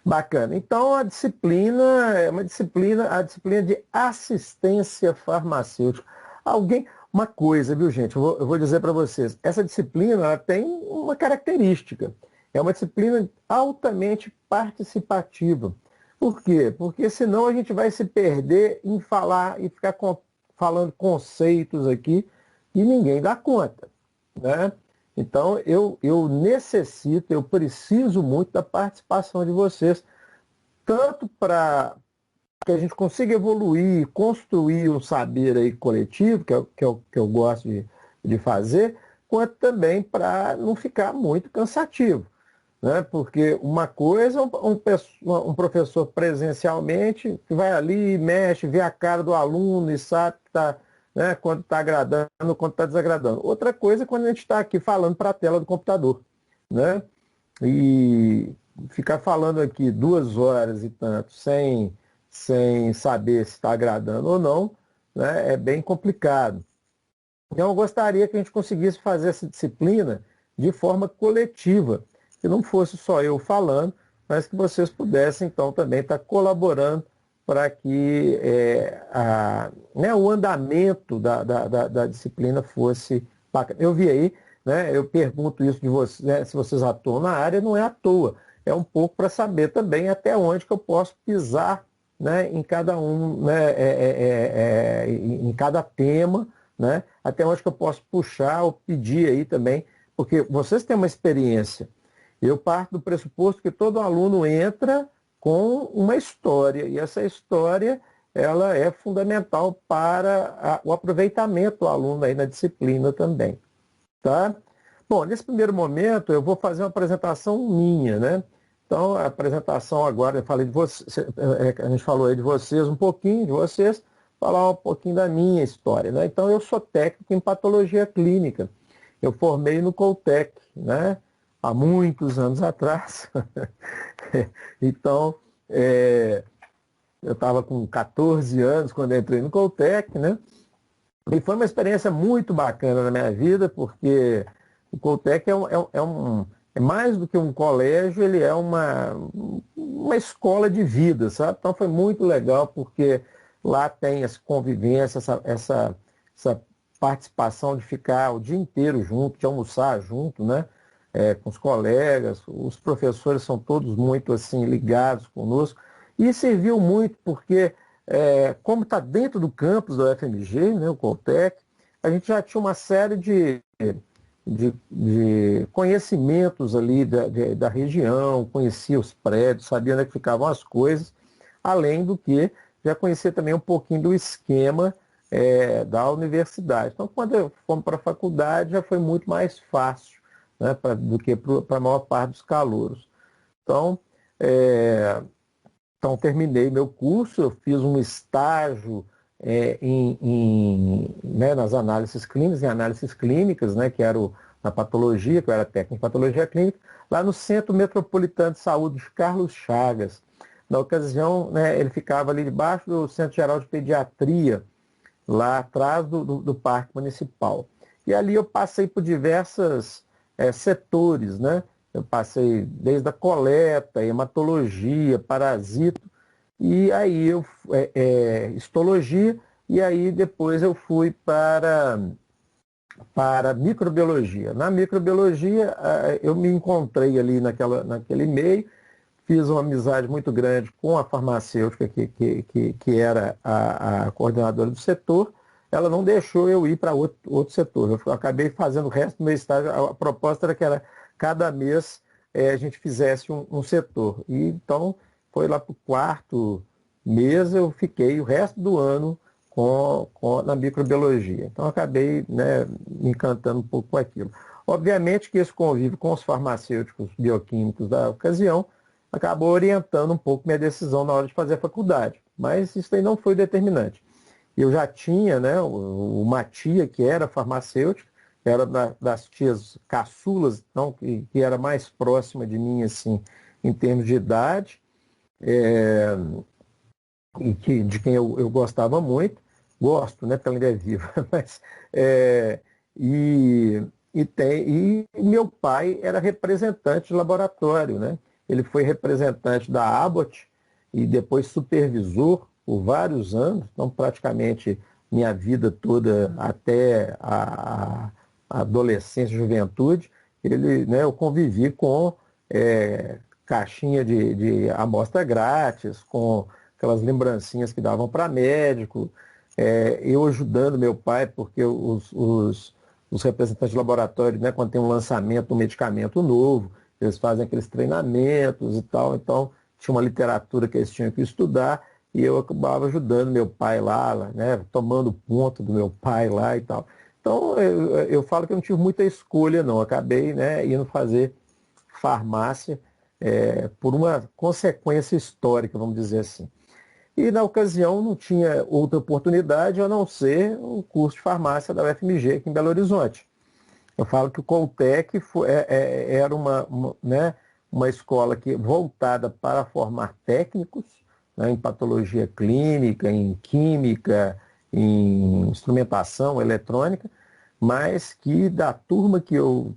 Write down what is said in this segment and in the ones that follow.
Bacana. Então, a disciplina é uma disciplina, a disciplina de assistência farmacêutica. Uma coisa, viu, gente? Eu vou dizer para vocês. Essa disciplina ela tem uma característica. É uma disciplina altamente participativa. Por quê? Porque senão a gente vai se perder em falar e ficar falando conceitos aqui e ninguém dá conta, né? Então, eu necessito, eu preciso muito da participação de vocês, tanto para que a gente consiga evoluir, construir um saber aí coletivo, que eu gosto de fazer, quanto também para não ficar muito cansativo, né? Porque uma coisa é um professor presencialmente que vai ali, mexe, vê a cara do aluno e sabe que tá, né, quando está agradando, quando está desagradando. Outra coisa é quando a gente está aqui falando para a tela do computador, né? E ficar falando aqui 2 horas e tanto, sem saber se está agradando ou não, né, é bem complicado. Então, eu gostaria que a gente conseguisse fazer essa disciplina de forma coletiva, que não fosse só eu falando, mas que vocês pudessem, então, também estar colaborando para que né, o andamento da disciplina fosse bacana. Eu vi aí, né, eu pergunto isso de vocês, né, se vocês atuam na área, não é à toa, é um pouco para saber também até onde que eu posso pisar, né, em cada um, né, em cada tema, né? Até onde que eu posso puxar ou pedir aí também, porque vocês têm uma experiência. Eu parto do pressuposto que todo aluno entra com uma história, e essa história ela é fundamental para o aproveitamento do aluno aí na disciplina também, tá? Bom, nesse primeiro momento eu vou fazer uma apresentação minha, né? Então, a apresentação agora, eu falei de vocês, a gente falou aí de vocês, um pouquinho de vocês, falar um pouquinho da minha história, né? Então, eu sou técnico em patologia clínica. Eu formei no Coltec, né? Há muitos anos atrás. Então, eu estava com 14 anos quando entrei no Coltec, né? E foi uma experiência muito bacana na minha vida, porque o Coltec é mais do que um colégio, ele é uma escola de vida, sabe? Então foi muito legal, porque lá tem essa convivência, essa participação de ficar o dia inteiro junto, de almoçar junto, né? Com os colegas, os professores são todos muito assim ligados conosco, e serviu muito porque como está dentro do campus da UFMG, né, o Coltec, a gente já tinha uma série de conhecimentos ali da região, conhecia os prédios, sabia onde é que ficavam as coisas, além do que já conhecia também um pouquinho do esquema da universidade. Então, quando fomos para a faculdade, já foi muito mais fácil, né, do que para a maior parte dos calouros. Então, terminei meu curso, eu fiz um estágio né, nas análises clínicas, né, que era na patologia, que eu era técnico em patologia clínica, lá no Centro Metropolitano de Saúde de Carlos Chagas. Na ocasião, né, ele ficava ali debaixo do Centro Geral de Pediatria, lá atrás do Parque Municipal. E ali eu passei por diversos setores, né? Eu passei desde a coleta, hematologia, parasito, e aí histologia, e aí depois eu fui para microbiologia. Na microbiologia, eu me encontrei ali naquele meio, fiz uma amizade muito grande com a farmacêutica, que era a coordenadora do setor. Ela não deixou eu ir para outro setor. Eu acabei fazendo o resto do meu estágio. A proposta era que cada mês a gente fizesse um setor. E então, foi lá para o quarto mês, eu fiquei o resto do ano na microbiologia. Então, acabei, né, me encantando um pouco com aquilo. Obviamente que esse convívio com os farmacêuticos bioquímicos da ocasião acabou orientando um pouco minha decisão na hora de fazer a faculdade. Mas isso aí não foi determinante. Eu já tinha, né, uma tia que era farmacêutica, era das tias caçulas, então, que era mais próxima de mim, assim, em termos de idade, de quem eu gostava muito. Gosto, né, porque ela ainda é viva, mas... e meu pai era representante de laboratório, né? ele foi representante da Abbott e depois supervisor por vários anos, então praticamente minha vida toda até a adolescência, juventude, ele, né, eu convivi com caixinha de amostra grátis, com aquelas lembrancinhas que davam para médico, eu ajudando meu pai, porque os representantes de laboratório, né, quando tem um lançamento, um medicamento novo, eles fazem aqueles treinamentos e tal, então tinha uma literatura que eles tinham que estudar, e eu acabava ajudando meu pai lá, né, tomando ponto do meu pai lá e tal. Então, eu falo que eu não tive muita escolha, não. Acabei, né, indo fazer farmácia por uma consequência histórica, vamos dizer assim. E, na ocasião, não tinha outra oportunidade a não ser o curso de farmácia da UFMG aqui em Belo Horizonte. Eu falo que o Coltec era né, uma escola voltada para formar técnicos, né, em patologia clínica, em química, em instrumentação eletrônica, mas que da turma que eu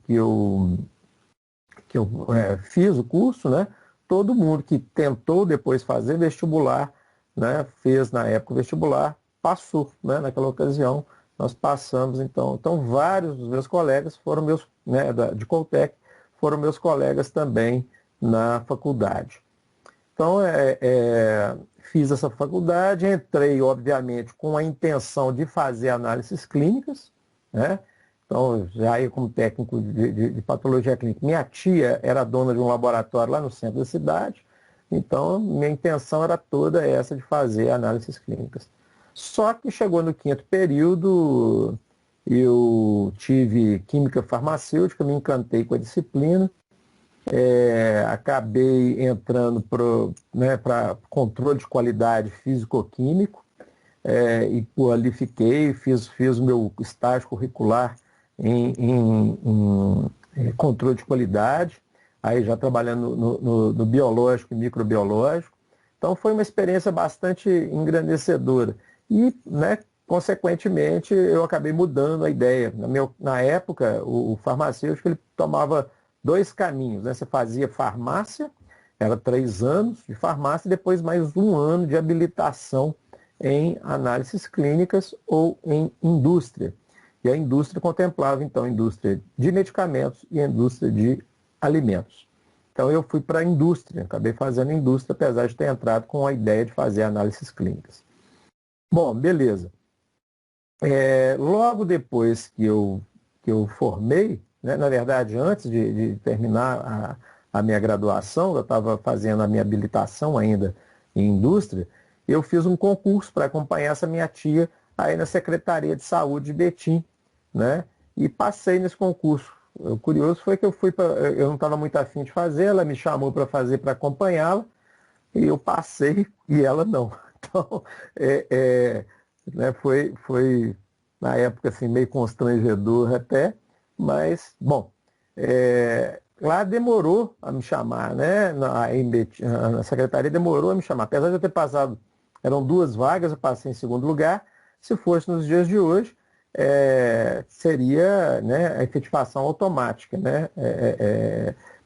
fiz o curso, né, todo mundo que tentou depois fazer vestibular, né, fez na época o vestibular, passou, né, naquela ocasião, nós passamos, então vários dos meus colegas foram meus, né, de Coltec, foram meus colegas também na faculdade. Então, fiz essa faculdade, entrei, obviamente, com a intenção de fazer análises clínicas, né? Então, já ia como técnico de patologia clínica. Minha tia era dona de um laboratório lá no centro da cidade, então minha intenção era toda essa de fazer análises clínicas. Só que chegou no quinto período, eu tive química farmacêutica, me encantei com a disciplina, acabei entrando para controle de qualidade físico-químico, e por ali fiquei, fiz o meu estágio curricular em controle de qualidade, aí já trabalhando no biológico e microbiológico. Então foi uma experiência bastante engrandecedora. E, né, consequentemente, eu acabei mudando a ideia. Na época, o farmacêutico ele tomava dois caminhos, né? Você fazia farmácia, era 3 anos de farmácia, e depois mais 1 ano de habilitação em análises clínicas ou em indústria. E a indústria contemplava, então, a indústria de medicamentos e a indústria de alimentos. Então, eu fui para a indústria, acabei fazendo indústria, apesar de ter entrado com a ideia de fazer análises clínicas. Bom, beleza. Logo depois que eu formei, né, na verdade, antes de terminar a minha graduação, eu estava fazendo a minha habilitação ainda em indústria, eu fiz um concurso para acompanhar essa minha tia aí na Secretaria de Saúde de Betim, né? E passei nesse concurso. O curioso foi que eu não estava muito afim de fazer, ela me chamou para fazer para acompanhá-la, e eu passei e ela não. Então, né, foi na época assim, meio constrangedor até, mas, bom, lá demorou a me chamar, né? Na secretaria demorou a me chamar. Apesar de eu ter passado, eram 2 vagas, eu passei em segundo lugar. Se fosse nos dias de hoje, seria, né, a efetivação automática, né?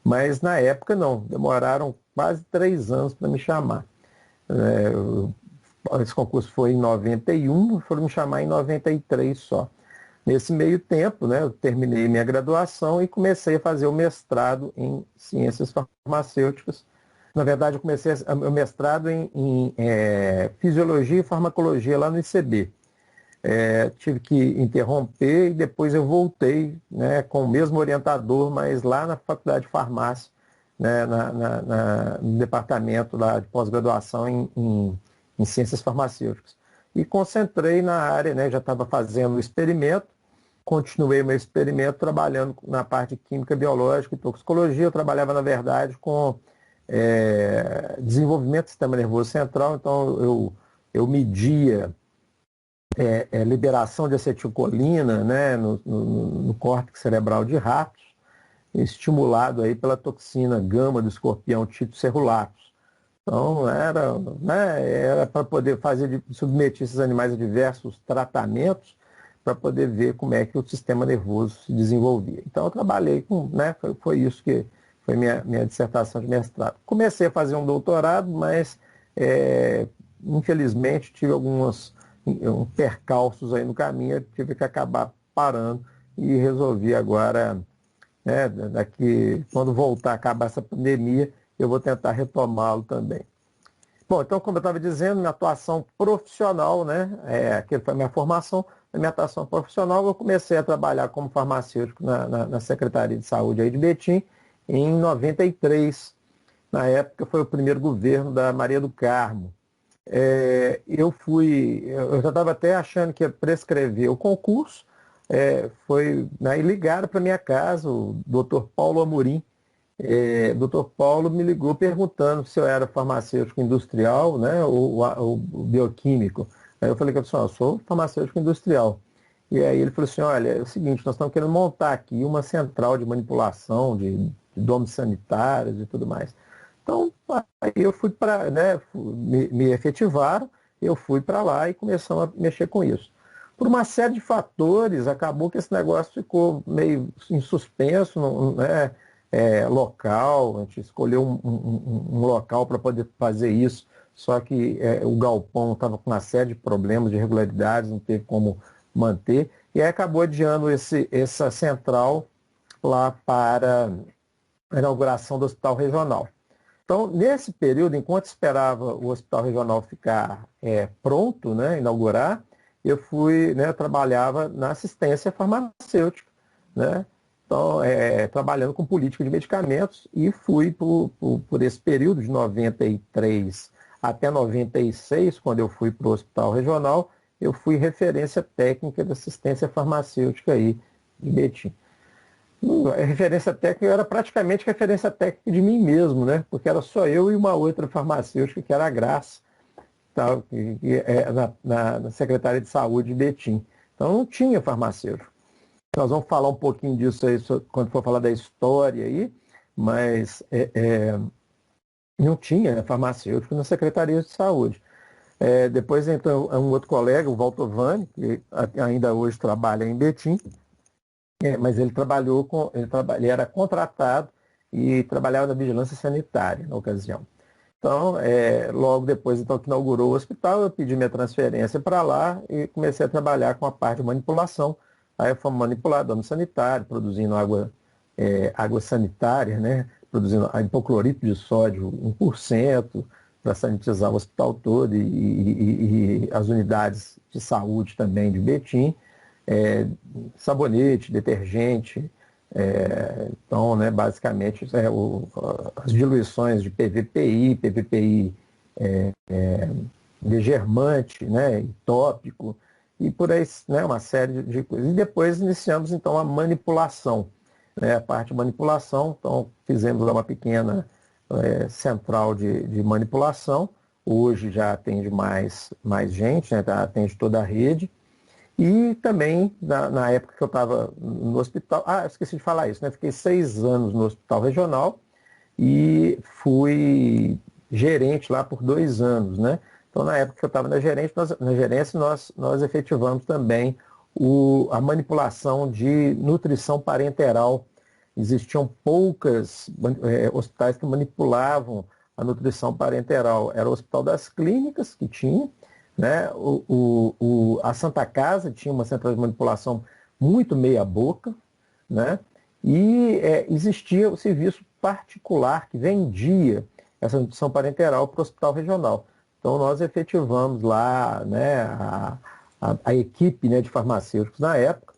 Mas na época não, demoraram quase 3 anos para me chamar. Esse concurso foi em 91, foram me chamar em 93 só. Nesse meio tempo, né, eu terminei minha graduação e comecei a fazer o mestrado em ciências farmacêuticas. Na verdade, eu comecei o mestrado em fisiologia e farmacologia lá no ICB. Tive que interromper e depois eu voltei, né, com o mesmo orientador, mas lá na Faculdade de Farmácia, né, no departamento lá de pós-graduação em ciências farmacêuticas. E concentrei na área, né, já estava fazendo o experimento, continuei meu experimento trabalhando na parte de química biológica e toxicologia. Eu trabalhava, na verdade, com desenvolvimento do sistema nervoso central, então eu media liberação de acetilcolina, né, no córtex cerebral de ratos, estimulado aí pela toxina gama do escorpião Typhus cerulatus. Então, era para poder submeter esses animais a diversos tratamentos para poder ver como é que o sistema nervoso se desenvolvia. Então, eu trabalhei com, né, foi isso que foi minha dissertação de mestrado. Comecei a fazer um doutorado, mas infelizmente tive alguns percalços aí no caminho, tive que acabar parando e resolvi agora, né, daqui, quando voltar a acabar essa pandemia, eu vou tentar retomá-lo também. Bom, então, como eu estava dizendo, minha atuação profissional, né, aquilo foi a minha formação, na minha atuação profissional, eu comecei a trabalhar como farmacêutico na Secretaria de Saúde aí de Betim em 93. Na época foi o primeiro governo da Maria do Carmo. Eu já estava até achando que ia prescrever o concurso, né, e ligaram para minha casa o doutor Paulo Amorim. Dr. Paulo me ligou perguntando se eu era farmacêutico industrial, né, ou bioquímico. Aí eu falei que eu sou farmacêutico industrial. E aí ele falou assim, olha, é o seguinte, nós estamos querendo montar aqui uma central de manipulação de domos sanitários e tudo mais. Então, aí eu fui para, né, me efetivaram, eu fui para lá e começamos a mexer com isso. Por uma série de fatores, acabou que esse negócio ficou meio em suspenso, né, local, a gente escolheu um local para poder fazer isso, só que o galpão estava com uma série de problemas, de irregularidades, não teve como manter, e aí acabou adiando essa central lá para a inauguração do Hospital Regional. Então, nesse período, enquanto esperava o Hospital Regional ficar pronto, né, inaugurar, eu trabalhava na assistência farmacêutica, né? Então, trabalhando com política de medicamentos e fui por esse período de 93 até 96, quando eu fui para o Hospital Regional, eu fui referência técnica de assistência farmacêutica aí de Betim. A referência técnica, eu era praticamente referência técnica de mim mesmo, né? Porque era só eu e uma outra farmacêutica, que era a Graça, tal, na Secretaria de Saúde de Betim. Então não tinha farmacêutico. Nós vamos falar um pouquinho disso aí quando for falar da história aí, mas não tinha farmacêutico na Secretaria de Saúde. Depois entrou um outro colega, o Valtovani, que ainda hoje trabalha em Betim, mas ele ele era contratado e trabalhava na vigilância sanitária na ocasião. Então, logo depois então, que inaugurou o hospital, eu pedi minha transferência para lá e comecei a trabalhar com a parte de manipulação. Aí eu fui manipular domo sanitário, produzindo água sanitária, né? Produzindo hipoclorito de sódio 1%, para sanitizar o hospital todo e as unidades de saúde também de Betim. Sabonete, detergente, então, né, basicamente, as diluições de PVPI, degermante, né, tópico, e por aí, né, uma série de coisas. E depois iniciamos, então, a manipulação, né, a parte de manipulação, então fizemos lá uma pequena central de manipulação, hoje já atende mais gente, né, atende toda a rede. E também, na época que eu estava no hospital, esqueci de falar isso, né? Fiquei 6 anos no hospital regional e fui gerente lá por 2 anos, né? Então, na época que eu estava na gerência, nós efetivamos também a manipulação de nutrição parenteral. Existiam poucos hospitais que manipulavam a nutrição parenteral. Era o Hospital das Clínicas, que tinha, né? A Santa Casa tinha uma central de manipulação muito meia boca, né? E existia o serviço particular que vendia essa nutrição parenteral para o hospital regional. Então nós efetivamos lá, né, a equipe, né, de farmacêuticos na época.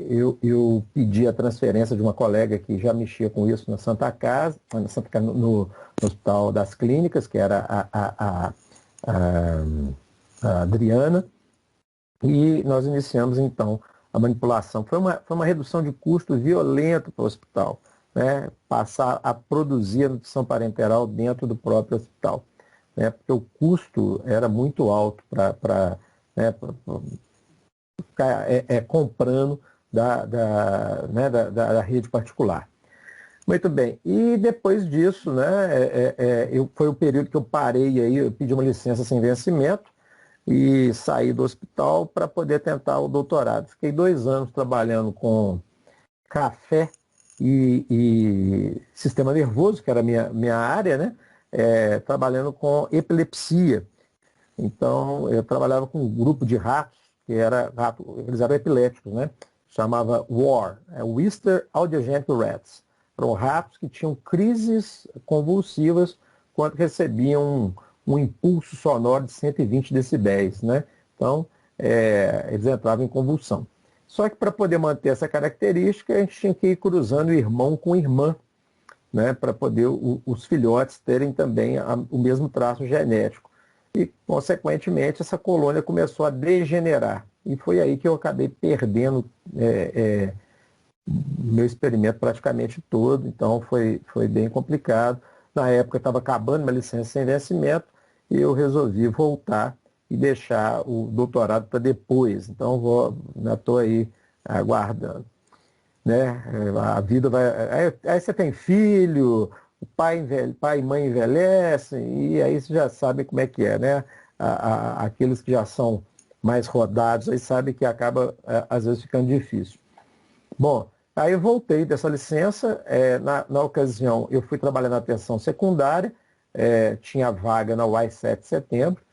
Eu pedi a transferência de uma colega que já mexia com isso na Santa Casa, no Hospital das Clínicas, que era a Adriana, e nós iniciamos então a manipulação. Foi uma redução de custo violento para o hospital, né? Passar a produzir a nutrição parenteral dentro do próprio hospital, né? Porque o custo era muito alto para ficar comprando da rede particular. Muito bem. E depois disso, né, foi o período que eu parei aí, eu pedi uma licença sem vencimento e saí do hospital para poder tentar o doutorado. Fiquei 2 anos trabalhando com café e sistema nervoso, que era a minha área, né? Trabalhando com epilepsia. Então, eu trabalhava com um grupo de ratos, que era rato, eles eram epiléticos, né? Chamava WAR, Worcester Audiogenic Rats. Eram ratos que tinham crises convulsivas quando recebiam um impulso sonoro de 120 decibéis, né? Então, eles entravam em convulsão. Só que para poder manter essa característica, a gente tinha que ir cruzando irmão com irmã, né? Para poder os filhotes terem também o mesmo traço genético. E, consequentemente, essa colônia começou a degenerar. E foi aí que eu acabei perdendo meu experimento praticamente todo, então foi bem complicado. Na época estava acabando minha licença sem vencimento e eu resolvi voltar e deixar o doutorado para depois. Então já estou aí aguardando. Né? A vida vai. Aí você tem filho, o pai e mãe envelhecem, e aí você já sabe como é que é, né? Aqueles que já são mais rodados aí sabem que acaba, às vezes, ficando difícil. Bom, aí eu voltei dessa licença, na ocasião eu fui trabalhar na atenção secundária, tinha vaga na UAI 7 de setembro,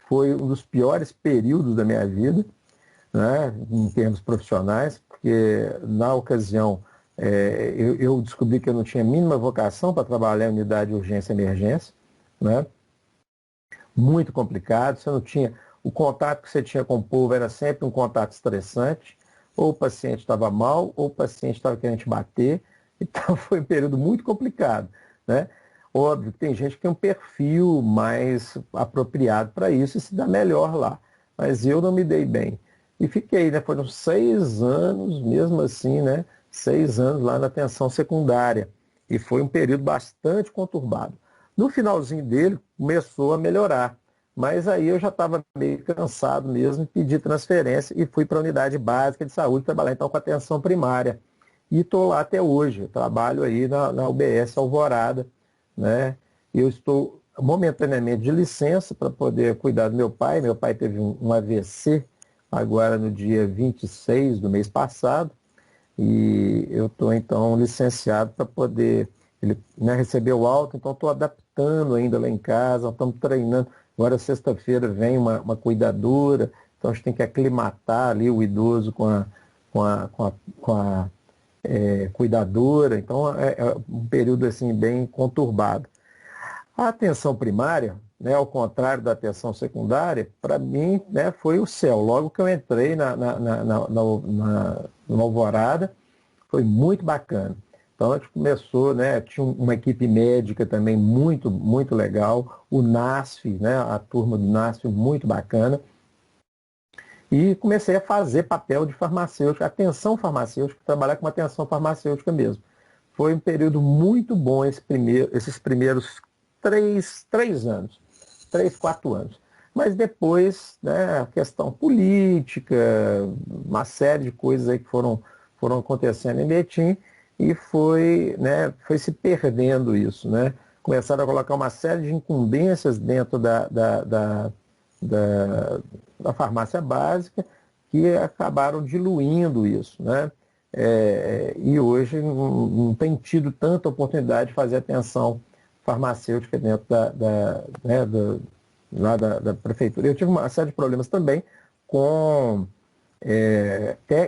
foi um dos piores períodos da minha vida, né, em termos profissionais, porque na ocasião eu descobri que eu não tinha a mínima vocação para trabalhar em unidade de urgência e emergência, né? Muito complicado, você não tinha, o contato que você tinha com o povo era sempre um contato estressante, ou o paciente estava mal, ou o paciente estava querendo te bater, então foi um período muito complicado, né? Óbvio que tem gente que tem um perfil mais apropriado para isso e se dá melhor lá, mas eu não me dei bem. E fiquei, né? Foram 6 anos, mesmo assim, né? 6 anos lá na atenção secundária. E foi um período bastante conturbado. No finalzinho dele, começou a melhorar. Mas aí eu já estava meio cansado mesmo, pedi transferência e fui para a unidade básica de saúde trabalhar então com atenção primária. E estou lá até hoje. Eu trabalho aí na UBS Alvorada, né? Eu estou momentaneamente de licença para poder cuidar do meu pai. Meu pai teve um AVC agora no dia 26 do mês passado, e eu estou então licenciado para poder, ele, né, receber o alta, então estou adaptando ainda lá em casa, estamos treinando. Agora sexta-feira vem uma cuidadora, então a gente tem que aclimatar ali o idoso com a cuidadora, então é um período assim bem conturbado. A atenção primária, né, ao contrário da atenção secundária, para mim, né, foi o céu. Logo que eu entrei na Alvorada, foi muito bacana. Então a gente começou, né, tinha uma equipe médica também muito, muito legal, o NASF, né, a turma do NASF muito bacana. E comecei a fazer papel de farmacêutico, atenção farmacêutica, trabalhar com atenção farmacêutica mesmo. Foi um período muito bom esses primeiros 3 anos, 3, 4 anos. Mas depois, né, a questão política, uma série de coisas aí que foram acontecendo em Betim e foi se perdendo isso, né? Começaram a colocar uma série de incumbências dentro da farmácia básica que acabaram diluindo isso, né? E hoje não tem tido tanta oportunidade de fazer atenção farmacêutica dentro da prefeitura. Eu tive uma série de problemas também com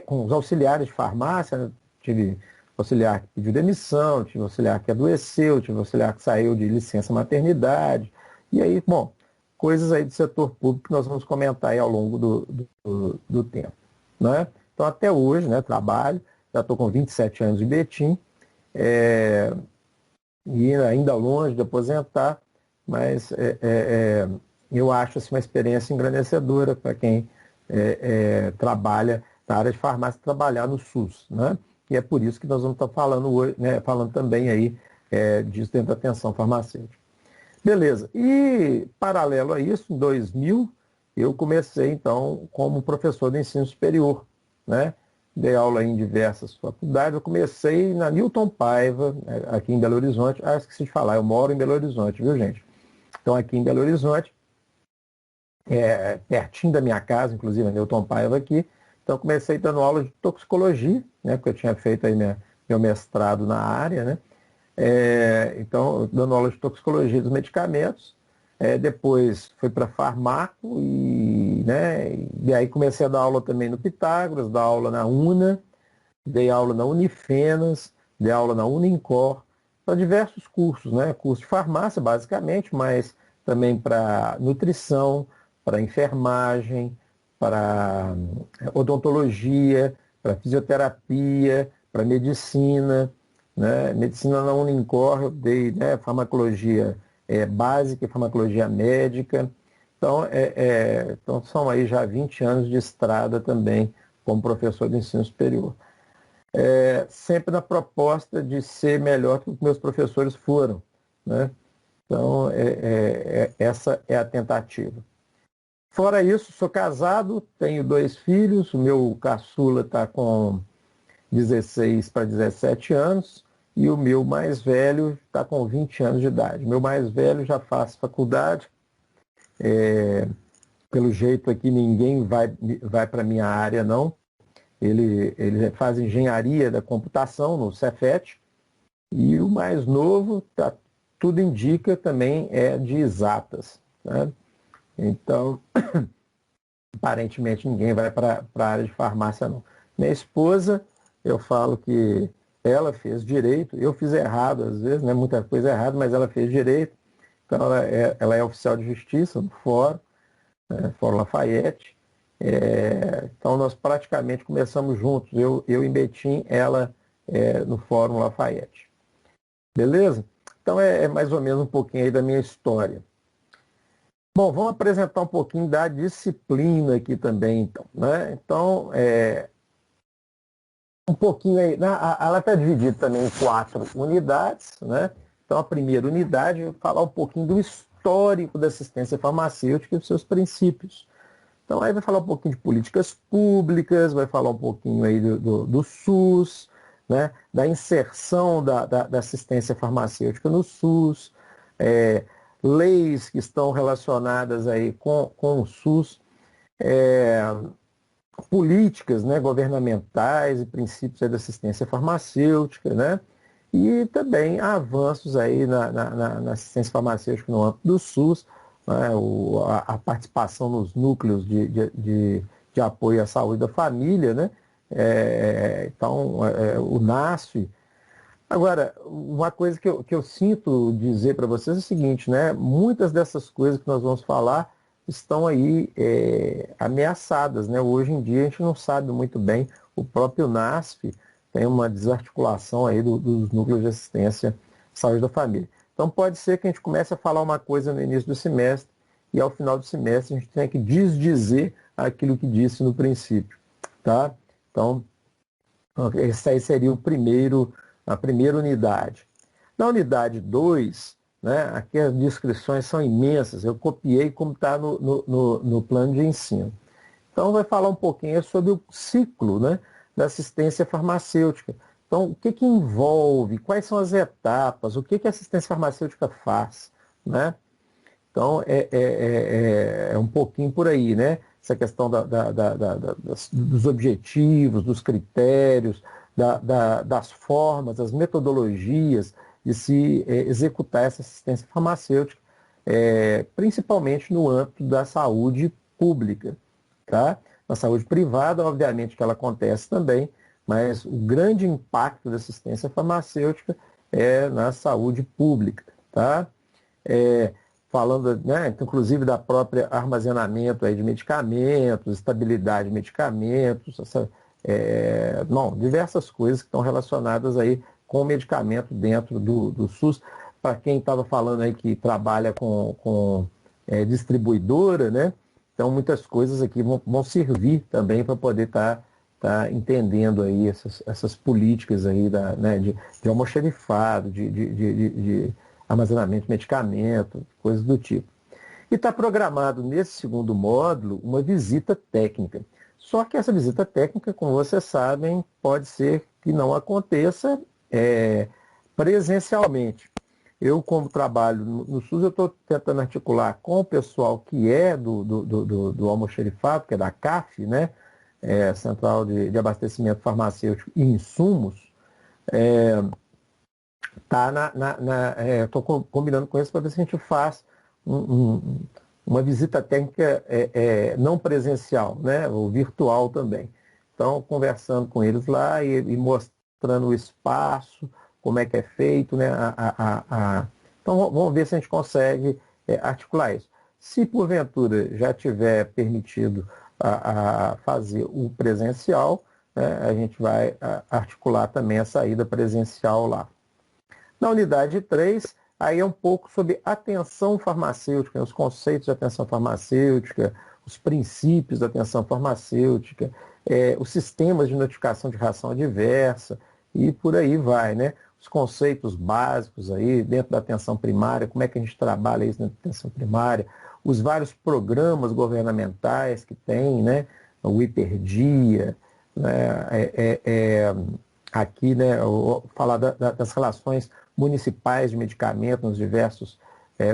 os auxiliares de farmácia, né? Tive auxiliar que pediu demissão, tive auxiliar que adoeceu, tive auxiliar que saiu de licença maternidade. E aí, bom, coisas aí do setor público que nós vamos comentar aí ao longo do tempo, né? Então, até hoje, né, trabalho, já estou com 27 anos de Betim, e ainda longe de aposentar, mas eu acho assim, uma experiência engrandecedora para quem trabalha na área de farmácia, trabalhar no SUS, né? E é por isso que nós vamos estar falando hoje, né, falando também aí disso dentro da atenção farmacêutica. Beleza. E, paralelo a isso, em 2000, eu comecei, então, como professor de ensino superior, né? Dei aula em diversas faculdades. Eu comecei na Newton Paiva, né, aqui em Belo Horizonte. Ah, esqueci de falar, eu moro em Belo Horizonte, viu, gente? Então, aqui em Belo Horizonte, pertinho da minha casa, inclusive a Newton Paiva aqui. Então, comecei dando aula de toxicologia, né? Porque eu tinha feito aí meu meu mestrado na área, né? Então, dando aula de toxicologia dos medicamentos. Depois fui para farmaco né, e aí comecei a dar aula também no Pitágoras, dar aula na UNA, dei aula na Unifenas, dei aula na Unincor, para diversos cursos, né? Curso de farmácia, basicamente, mas também para nutrição, para enfermagem, para odontologia, para fisioterapia, para medicina, né? Medicina na Unincor, eu dei, né, farmacologia básica e farmacologia médica. Então, então, são aí já 20 anos de estrada também como professor de ensino superior. Sempre na proposta de ser melhor do que os meus professores foram, né? Então, essa é a tentativa. Fora isso, sou casado, tenho 2 filhos, o meu caçula está com 16 para 17 anos e o meu mais velho está com 20 anos de idade. O meu mais velho já faz faculdade, pelo jeito aqui ninguém vai para a minha área, não. Ele faz engenharia da computação no Cefet, e o mais novo, tudo indica, também é de exatas, né? Então, aparentemente ninguém vai para a área de farmácia, não. Minha esposa, eu falo que ela fez direito, eu fiz errado às vezes, né? Muita coisa errada, mas ela fez direito. Então, ela é oficial de justiça do Fórum, né? Fórum Lafayette. Então, nós praticamente começamos juntos, eu em Betim, ela no Fórum Lafayette. Beleza? Então, mais ou menos um pouquinho aí da minha história. Bom, vamos apresentar um pouquinho da disciplina aqui também, então, né? Então, um pouquinho aí, ela está dividida também em 4 unidades, né? Então, a primeira unidade, eu vou falar um pouquinho do histórico da assistência farmacêutica e dos seus princípios. Então, aí vai falar um pouquinho de políticas públicas, vai falar um pouquinho aí do SUS, né? Da inserção da assistência farmacêutica no SUS, leis que estão relacionadas aí com o SUS, políticas, né, governamentais e princípios aí da assistência farmacêutica, né? E também avanços aí na assistência farmacêutica no âmbito do SUS, né? A participação nos núcleos de apoio à saúde da família, né? Então, o NASF. Agora, uma coisa que eu sinto dizer para vocês é o seguinte, né? Muitas dessas coisas que nós vamos falar estão aí ameaçadas, né? Hoje em dia a gente não sabe muito bem, o próprio NASF tem uma desarticulação aí dos núcleos de assistência à saúde da família. Então pode ser que a gente comece a falar uma coisa no início do semestre e ao final do semestre a gente tenha que desdizer aquilo que disse no princípio, tá? Então, esse aí seria a primeira unidade. Na unidade 2, né, aqui as descrições são imensas, eu copiei como está no plano de ensino. Então vai falar um pouquinho sobre o ciclo, né, da assistência farmacêutica. Então, o que envolve, quais são as etapas, o que a assistência farmacêutica faz, né? Então, é um pouquinho por aí, né? Essa questão dos objetivos, dos critérios, das formas, das metodologias de se executar essa assistência farmacêutica, principalmente no âmbito da saúde pública, tá? Na saúde privada, obviamente que ela acontece também, mas o grande impacto da assistência farmacêutica é na saúde pública, tá? Falando, né, inclusive da própria armazenamento aí de medicamentos, estabilidade de medicamentos, diversas coisas que estão relacionadas aí com o medicamento dentro do SUS. Para quem estava falando aí que trabalha com distribuidora, né? Então muitas coisas aqui vão servir também para poder estar entendendo aí essas políticas aí né, de almoxarifado, de armazenamento de medicamento, coisas do tipo. E está programado nesse segundo módulo uma visita técnica. Só que essa visita técnica, como vocês sabem, pode ser que não aconteça presencialmente. Eu, como trabalho no SUS, eu estou tentando articular com o pessoal que é do almoxarifado, que é da CAF, né? Central de Abastecimento Farmacêutico e Insumos, Estou combinando com eles para ver se a gente faz uma visita técnica não presencial, né, ou virtual também. Então, conversando com eles lá e mostrando o espaço, como é que é feito, né, Então, vamos ver se a gente consegue articular isso. Se, porventura, já tiver permitido a fazer o presencial, né, a gente vai articular também a saída presencial lá. Na unidade 3, aí é um pouco sobre atenção farmacêutica, os conceitos de atenção farmacêutica, os princípios da atenção farmacêutica, os sistemas de notificação de reação adversa e por aí vai, né? Os conceitos básicos aí dentro da atenção primária, como é que a gente trabalha isso na atenção primária, os vários programas governamentais que tem, né? O Hiperdia, né? Aqui, né? Falar das relações municipais de medicamentos nos diversos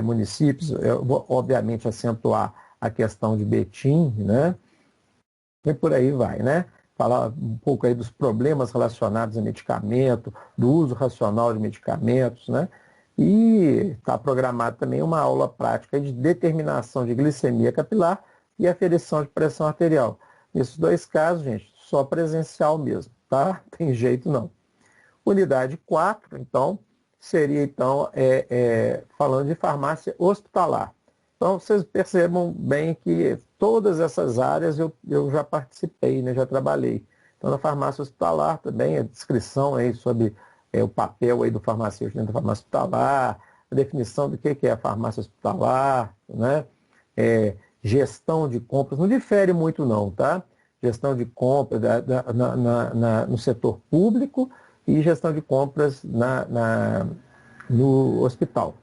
municípios, eu vou, obviamente, acentuar a questão de Betim, né? E por aí vai, né? Falar um pouco aí dos problemas relacionados a medicamento, do uso racional de medicamentos, né? E está programado também uma aula prática de determinação de glicemia capilar e aferição de pressão arterial. Nesses dois casos, gente, só presencial mesmo, tá? Tem jeito não. Unidade 4, então, seria então falando de farmácia hospitalar. Então, vocês percebam bem que todas essas áreas eu já participei, né, já trabalhei. Então, na farmácia hospitalar também, a descrição aí sobre o papel aí do farmacêutico dentro da farmácia hospitalar, a definição do que é a farmácia hospitalar, né? Gestão de compras, não difere muito não, tá? Gestão de compras no setor público e gestão de compras no hospital.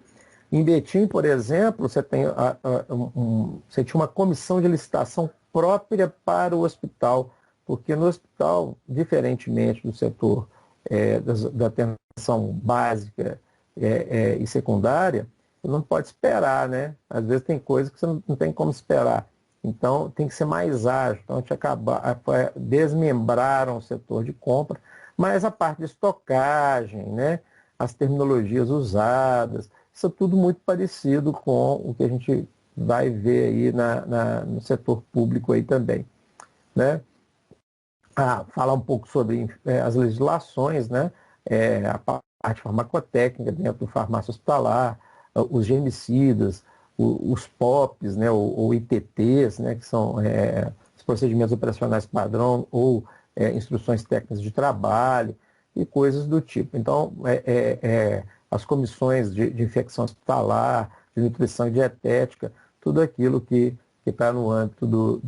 Em Betim, por exemplo, você tinha uma comissão de licitação própria para o hospital, porque no hospital, diferentemente do setor da atenção básica e secundária, você não pode esperar, né? Às vezes tem coisas que você não tem como esperar. Então, tem que ser mais ágil. Então, a gente desmembraram o setor de compra, mas a parte de estocagem, né? As terminologias usadas, isso é tudo muito parecido com o que a gente vai ver aí no setor público aí também, né? Falar um pouco sobre as legislações, né? A parte farmacotécnica dentro do farmácia hospitalar, os germicidas, os POPs, né? ou ITTs, né? Que são os procedimentos operacionais padrão ou instruções técnicas de trabalho e coisas do tipo. Então, as comissões de infecção hospitalar, de nutrição e dietética, tudo aquilo que está no âmbito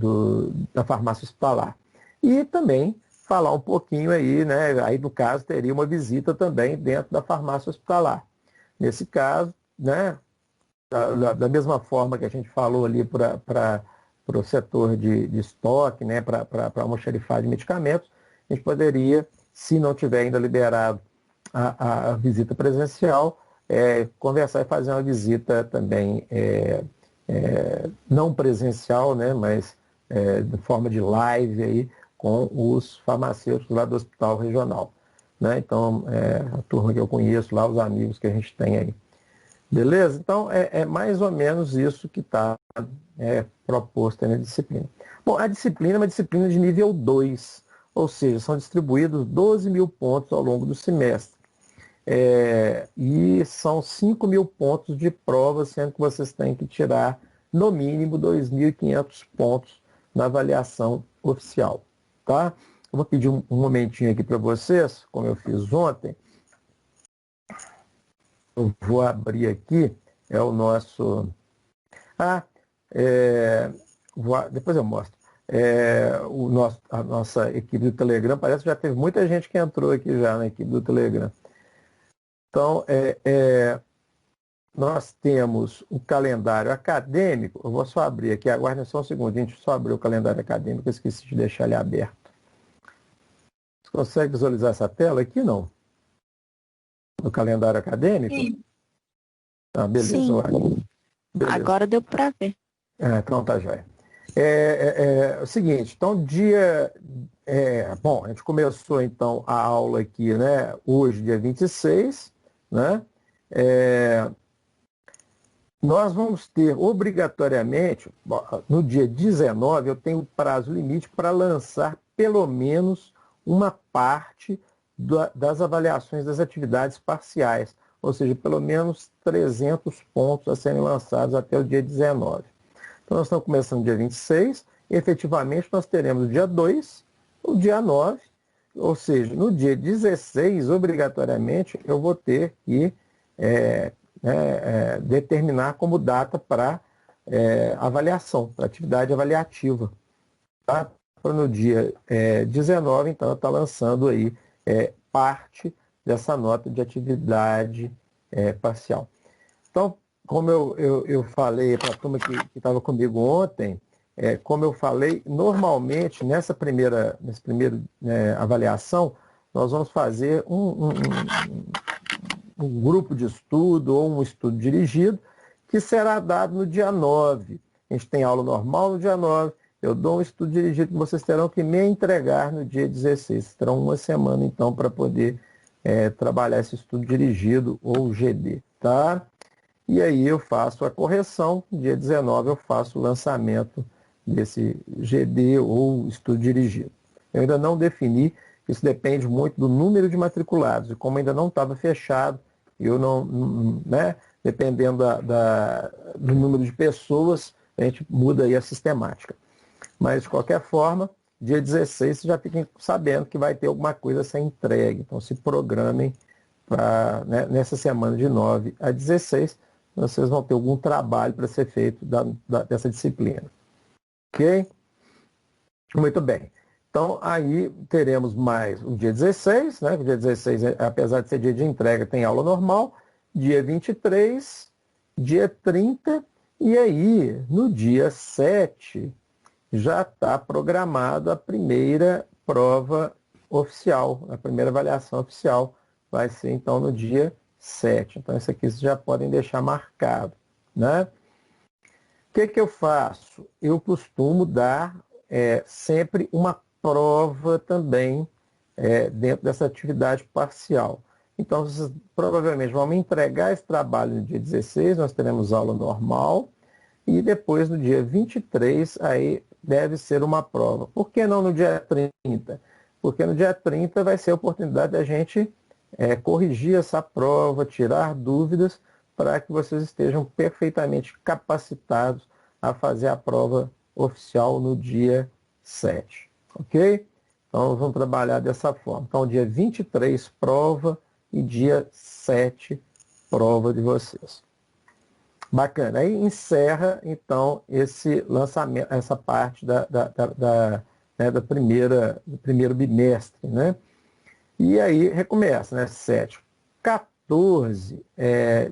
da farmácia hospitalar. E também falar um pouquinho aí, né? Aí no caso teria uma visita também dentro da farmácia hospitalar. Nesse caso, né? Da mesma forma que a gente falou ali para o setor de estoque, né? Para almoxarifar de medicamentos, a gente poderia, se não tiver ainda liberado a visita presencial, conversar e fazer uma visita também não presencial, né? Mas de forma de live aí, com os farmacêuticos lá do hospital regional, né? Então, a turma que eu conheço lá, os amigos que a gente tem aí. Beleza? Então, é mais ou menos isso que está proposto aí na disciplina. Bom, a disciplina é uma disciplina de nível 2, ou seja, são distribuídos 12.000 pontos ao longo do semestre. E são 5.000 pontos de prova, sendo que vocês têm que tirar, no mínimo, 2.500 pontos na avaliação oficial. Tá? Eu vou pedir um momentinho aqui para vocês, como eu fiz ontem. Eu vou abrir aqui, o nosso... depois eu mostro. A nossa equipe do Telegram, parece que já teve muita gente que entrou aqui já na equipe do Telegram. Então, nós temos o calendário acadêmico. Eu vou só abrir aqui, aguardem só um segundinho, deixa eu só abrir o calendário acadêmico, eu esqueci de deixar ele aberto. Você consegue visualizar essa tela aqui, não? No calendário acadêmico? Sim. Beleza, Sim. beleza. Agora deu para ver. Então tá, joia. É o seguinte, então bom, a gente começou então a aula aqui, né, hoje, dia 26, né? É, nós vamos ter obrigatoriamente, no dia 19, eu tenho prazo limite para lançar pelo menos uma parte das avaliações das atividades parciais, ou seja, pelo menos 300 pontos a serem lançados até o dia 19. Então, nós estamos começando no dia 26, efetivamente nós teremos o dia 2, o dia 9, ou seja, no dia 16, obrigatoriamente, eu vou ter que determinar como data para avaliação, para atividade avaliativa. Tá? Para no dia 19, então, está lançando aí parte dessa nota de atividade parcial. Então, como eu falei para a turma que estava comigo ontem, como eu falei, normalmente nessa primeira avaliação, nós vamos fazer um grupo de estudo ou um estudo dirigido que será dado no dia 9. A gente tem aula normal no dia 9, eu dou um estudo dirigido que vocês terão que me entregar no dia 16. Terão uma semana, então, para poder trabalhar esse estudo dirigido ou GD, tá? E aí eu faço a correção, dia 19 eu faço o lançamento desse GD ou estudo dirigido. Eu ainda não defini, isso depende muito do número de matriculados, e como ainda não estava fechado, eu dependendo do número de pessoas, a gente muda aí a sistemática. Mas, de qualquer forma, dia 16 vocês já fiquem sabendo que vai ter alguma coisa a ser entregue. Então, se programem para, nessa semana de 9 a 16, vocês vão ter algum trabalho para ser feito dessa disciplina. Ok? Muito bem. Então, aí teremos mais o dia 16, né? O dia 16, apesar de ser dia de entrega, tem aula normal. Dia 23, dia 30, e aí, no dia 7, já está programada a primeira prova oficial, a primeira avaliação oficial vai ser, então, no dia 7. Então, isso aqui vocês já podem deixar marcado, né? O que eu faço? Eu costumo dar sempre uma prova também dentro dessa atividade parcial. Então, vocês provavelmente vão me entregar esse trabalho no dia 16, nós teremos aula normal, e depois, no dia 23, aí deve ser uma prova. Por que não no dia 30? Porque no dia 30 vai ser a oportunidade da gente corrigir essa prova, tirar dúvidas, para que vocês estejam perfeitamente capacitados a fazer a prova oficial no dia 7. Ok? Então, vamos trabalhar dessa forma. Então, dia 23, prova, e dia 7, prova de vocês. Bacana. Aí encerra, então, esse lançamento, essa parte do primeiro bimestre, né? E aí recomeça, né? 7. 14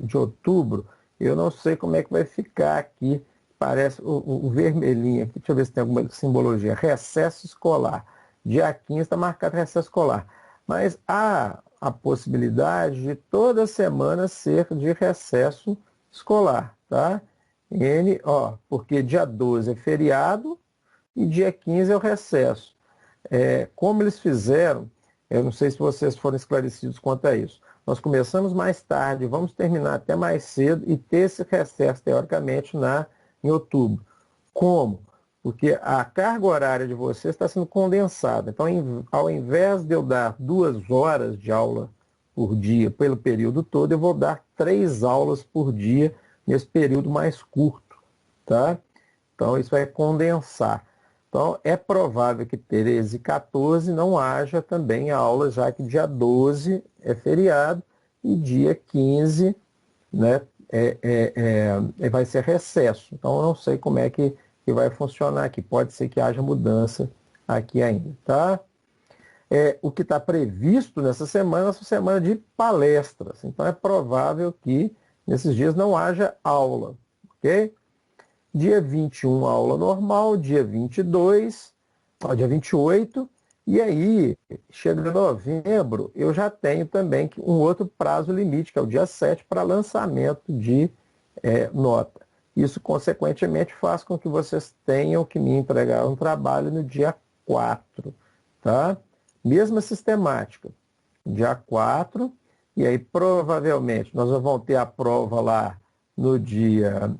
de outubro, eu não sei como é que vai ficar aqui, parece o vermelhinho aqui, deixa eu ver se tem alguma simbologia. Recesso escolar. Dia 15 está marcado recesso escolar. Mas há a possibilidade de toda semana ser de recesso escolar, tá? Porque dia 12 é feriado e dia 15 é o recesso. Como eles fizeram, eu não sei se vocês foram esclarecidos quanto a isso. Nós começamos mais tarde, vamos terminar até mais cedo e ter esse recesso, teoricamente, em outubro. Como? Porque a carga horária de vocês está sendo condensada. Então, ao invés de eu dar 2 horas de aula por dia pelo período todo, eu vou dar 3 aulas por dia nesse período mais curto, tá? Então, isso vai condensar. Então, é provável que 13 e 14 não haja também aula, já que dia 12 é feriado e dia 15, né, vai ser recesso. Então, eu não sei como é que vai funcionar aqui. Pode ser que haja mudança aqui ainda, tá? O que está previsto nessa semana de palestras. Então, é provável que nesses dias não haja aula, ok? Dia 21, aula normal. Dia 22, dia 28. E aí, chega em novembro, eu já tenho também um outro prazo limite, que é o dia 7, para lançamento de nota. Isso, consequentemente, faz com que vocês tenham que me entregar um trabalho no dia 4, tá? Mesma sistemática, dia 4, e aí provavelmente nós vamos ter a prova lá no dia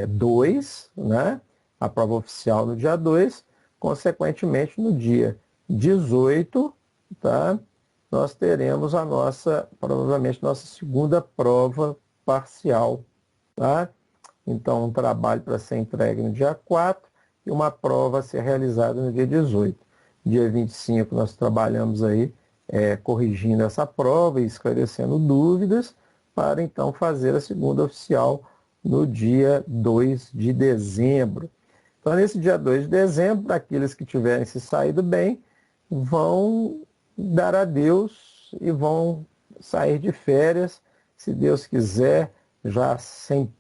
2, né? A prova oficial no dia 2, consequentemente no dia 18, tá? Nós teremos provavelmente nossa segunda prova parcial, tá? Então, um trabalho para ser entregue no dia 4 e uma prova a ser realizada no dia 18. Dia 25 nós trabalhamos aí corrigindo essa prova e esclarecendo dúvidas para então fazer a segunda oficial no dia 2 de dezembro. Então, nesse dia 2 de dezembro, aqueles que tiverem se saído bem vão dar adeus e vão sair de férias, se Deus quiser, já sem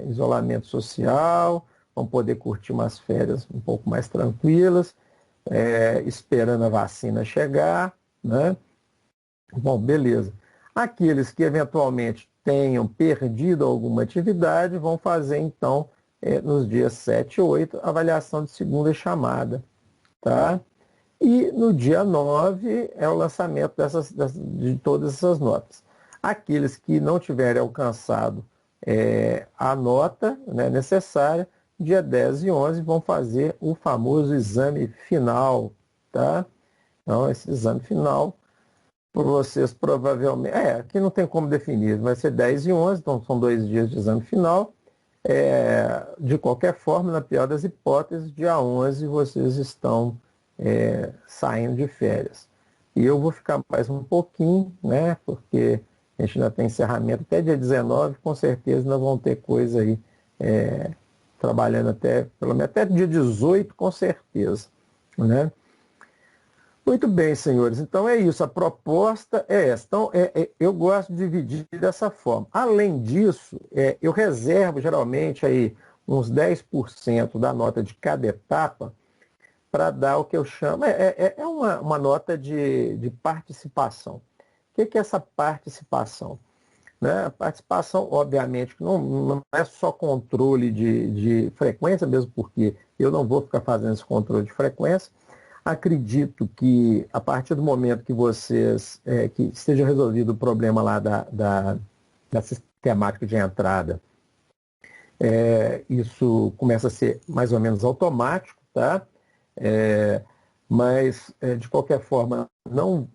isolamento social, vão poder curtir umas férias um pouco mais tranquilas, esperando a vacina chegar, né? Bom, beleza. Aqueles que eventualmente tenham perdido alguma atividade vão fazer, então, nos dias 7 e 8, avaliação de segunda chamada, tá? E no dia 9 é o lançamento de todas essas notas. Aqueles que não tiverem alcançado a nota, né, necessária, dia 10 e 11 vão fazer o famoso exame final, tá? Então, esse exame final, por vocês provavelmente, aqui não tem como definir, vai ser 10 e 11, então são 2 dias de exame final. De qualquer forma, na pior das hipóteses, dia 11 vocês estão saindo de férias. E eu vou ficar mais um pouquinho, né, porque a gente ainda tem encerramento até dia 19, com certeza nós vamos ter coisa aí trabalhando pelo menos até dia 18, com certeza, né? Muito bem, senhores. Então é isso. A proposta é essa. Então, eu gosto de dividir dessa forma. Além disso, eu reservo geralmente aí uns 10% da nota de cada etapa para dar o que eu chamo, uma nota de participação. O que é essa participação? Né? A participação, obviamente, não é só controle de frequência, mesmo porque eu não vou ficar fazendo esse controle de frequência. Acredito que a partir do momento que vocês, que esteja resolvido o problema lá da sistemática de entrada, isso começa a ser mais ou menos automático, tá? Mas, de qualquer forma, não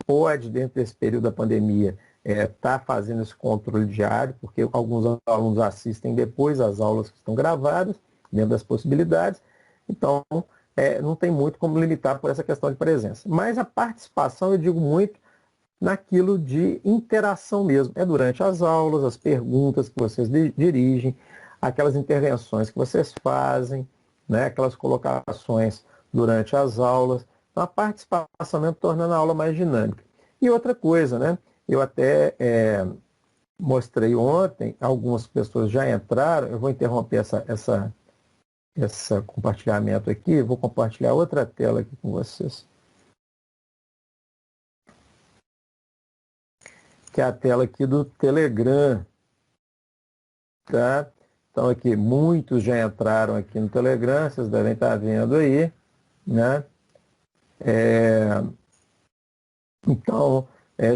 pode, dentro desse período da pandemia, estar fazendo esse controle diário, porque alguns alunos assistem depois as aulas que estão gravadas, dentro das possibilidades. Então, não tem muito como limitar por essa questão de presença. Mas a participação, eu digo muito naquilo de interação mesmo. É durante as aulas, as perguntas que vocês dirigem, aquelas intervenções que vocês fazem, né, aquelas colocações durante as aulas. Então, a participação mesmo tornando a aula mais dinâmica. E outra coisa, né, eu até mostrei ontem, algumas pessoas já entraram, eu vou interromper esse compartilhamento aqui, vou compartilhar outra tela aqui com vocês. Que é a tela aqui do Telegram, tá? Então aqui, muitos já entraram aqui no Telegram, vocês devem estar vendo aí, né? Então,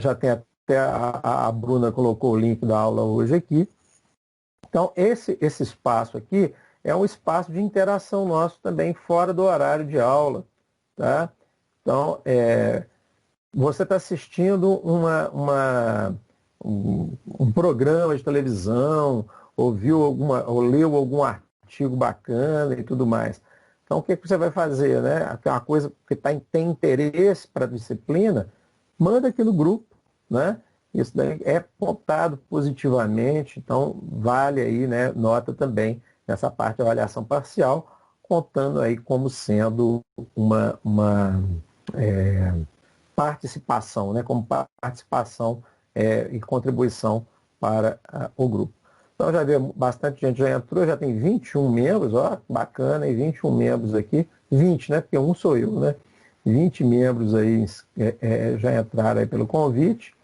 já tem até a Bruna colocou o link da aula hoje aqui. Então, esse espaço aqui é um espaço de interação nosso também fora do horário de aula, tá? Então, você está assistindo um programa de televisão, ou leu algum artigo bacana e tudo mais. Então, o que você vai fazer, né? Uma coisa que tem interesse para a disciplina, manda aqui no grupo, né? Isso daí é pontuado positivamente, então vale aí, né, nota também nessa parte de avaliação parcial, contando aí como sendo uma participação, né, como participação e contribuição para o grupo. Então já vê bastante gente já entrou, já tem 21 membros, ó, bacana, e 21 membros aqui, 20, né, porque um sou eu, né, 20 membros aí já entraram aí pelo convite.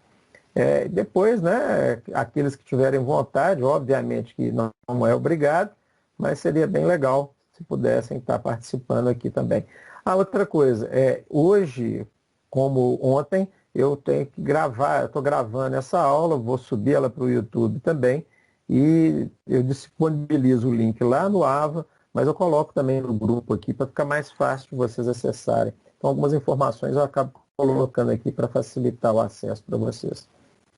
Depois, né, aqueles que tiverem vontade, obviamente que não é obrigado, mas seria bem legal se pudessem estar participando aqui também. A outra coisa, hoje, como ontem, eu tenho que gravar, eu estou gravando essa aula, vou subir ela para o YouTube também, e eu disponibilizo o link lá no AVA, mas eu coloco também no grupo aqui para ficar mais fácil de vocês acessarem. Então, algumas informações eu acabo colocando aqui para facilitar o acesso para vocês.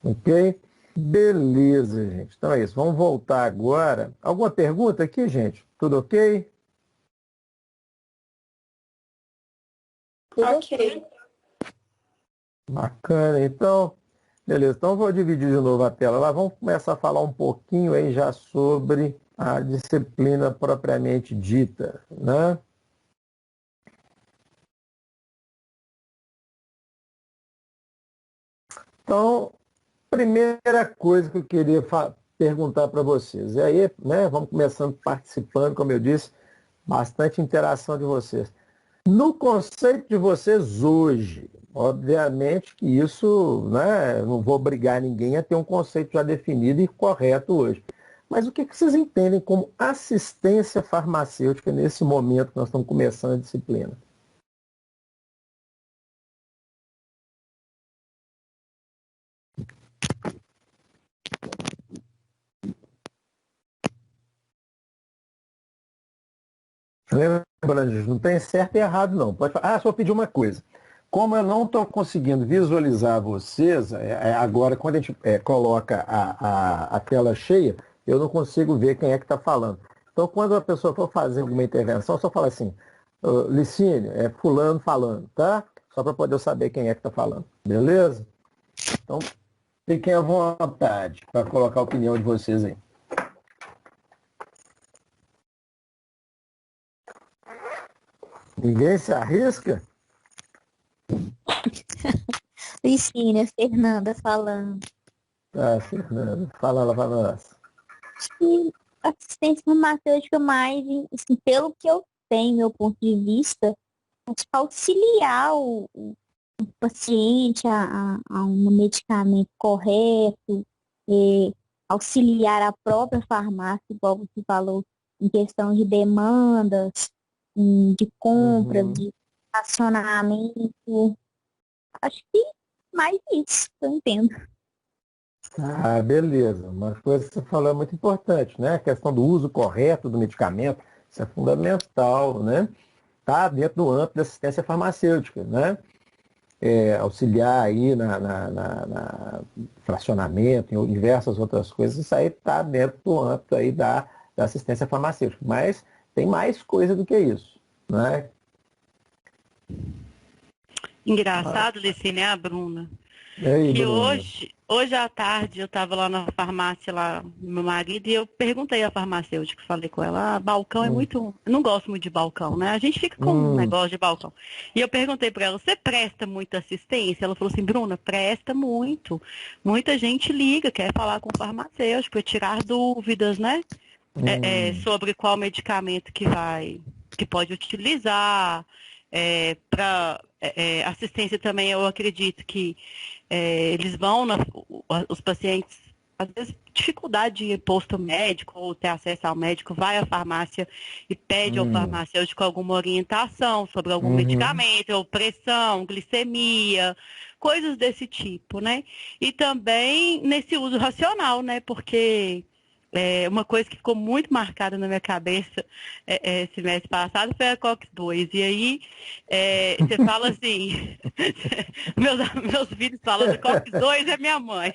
Ok? Beleza, gente. Então é isso. Vamos voltar agora. Alguma pergunta aqui, gente? Tudo ok? Ok. Bacana. Então, beleza. Então, eu vou dividir de novo a tela lá. Vamos começar a falar um pouquinho aí já sobre a disciplina propriamente dita, né? Então, primeira coisa que eu queria perguntar para vocês. E aí, né, vamos começando participando, como eu disse, bastante interação de vocês. No conceito de vocês hoje, obviamente que isso, né, não vou obrigar ninguém a ter um conceito já definido e correto hoje. Mas o que vocês entendem como assistência farmacêutica nesse momento que nós estamos começando a disciplina? Lembrando, gente, não tem certo e errado, não. Pode falar. Só pedir uma coisa. Como eu não estou conseguindo visualizar vocês, agora, quando a gente coloca a tela cheia, eu não consigo ver quem é que está falando. Então, quando a pessoa for fazer alguma intervenção, só fala assim, Licínio, é fulano falando, tá? Só para poder eu saber quem é que está falando. Beleza? Então, fiquem à vontade para colocar a opinião de vocês aí. Ninguém se arrisca? Cristina, Fernanda falando. Tá, Fernando. Fala lá para nós. E assistência farmacêutica mais, assim, pelo que eu tenho, meu ponto de vista, é tipo auxiliar o paciente a um medicamento correto, é, auxiliar a própria farmácia, igual você falou, em questão de demandas, de compras, Uhum. de racionamento. Acho que mais isso, eu entendo. Ah, beleza. Uma coisa que você falou é muito importante, né? A questão do uso correto do medicamento, isso é fundamental, né? Está dentro do âmbito da assistência farmacêutica, né? Auxiliar aí na fracionamento, em diversas outras coisas, isso aí está dentro do âmbito aí da assistência farmacêutica. Mas tem mais coisa do que isso, né? Engraçado, Licine, é a Bruna. E aí, Que Bruno? hoje à tarde eu estava lá na farmácia, lá, meu marido, e eu perguntei à farmacêutica, falei com ela, balcão é Hum, muito. Eu não gosto muito de balcão, né? A gente fica com um hum, negócio de balcão. E eu perguntei para ela, você presta muita assistência? Ela falou assim, Bruna, presta muito. Muita gente liga, quer falar com o farmacêutico, para tirar dúvidas, né? hum, Sobre qual medicamento que pode utilizar. Para assistência também, eu acredito que eles vão, os pacientes, às vezes, dificuldade de ir posto médico ou ter acesso ao médico, vai à farmácia e pede ao hum, farmacêutico alguma orientação sobre algum uhum. medicamento, ou pressão, glicemia, coisas desse tipo, né? E também nesse uso racional, né? Porque uma coisa que ficou muito marcada na minha cabeça esse mês passado foi a COX-2. E aí, você fala assim, meus filhos falam, a COX-2 é minha mãe.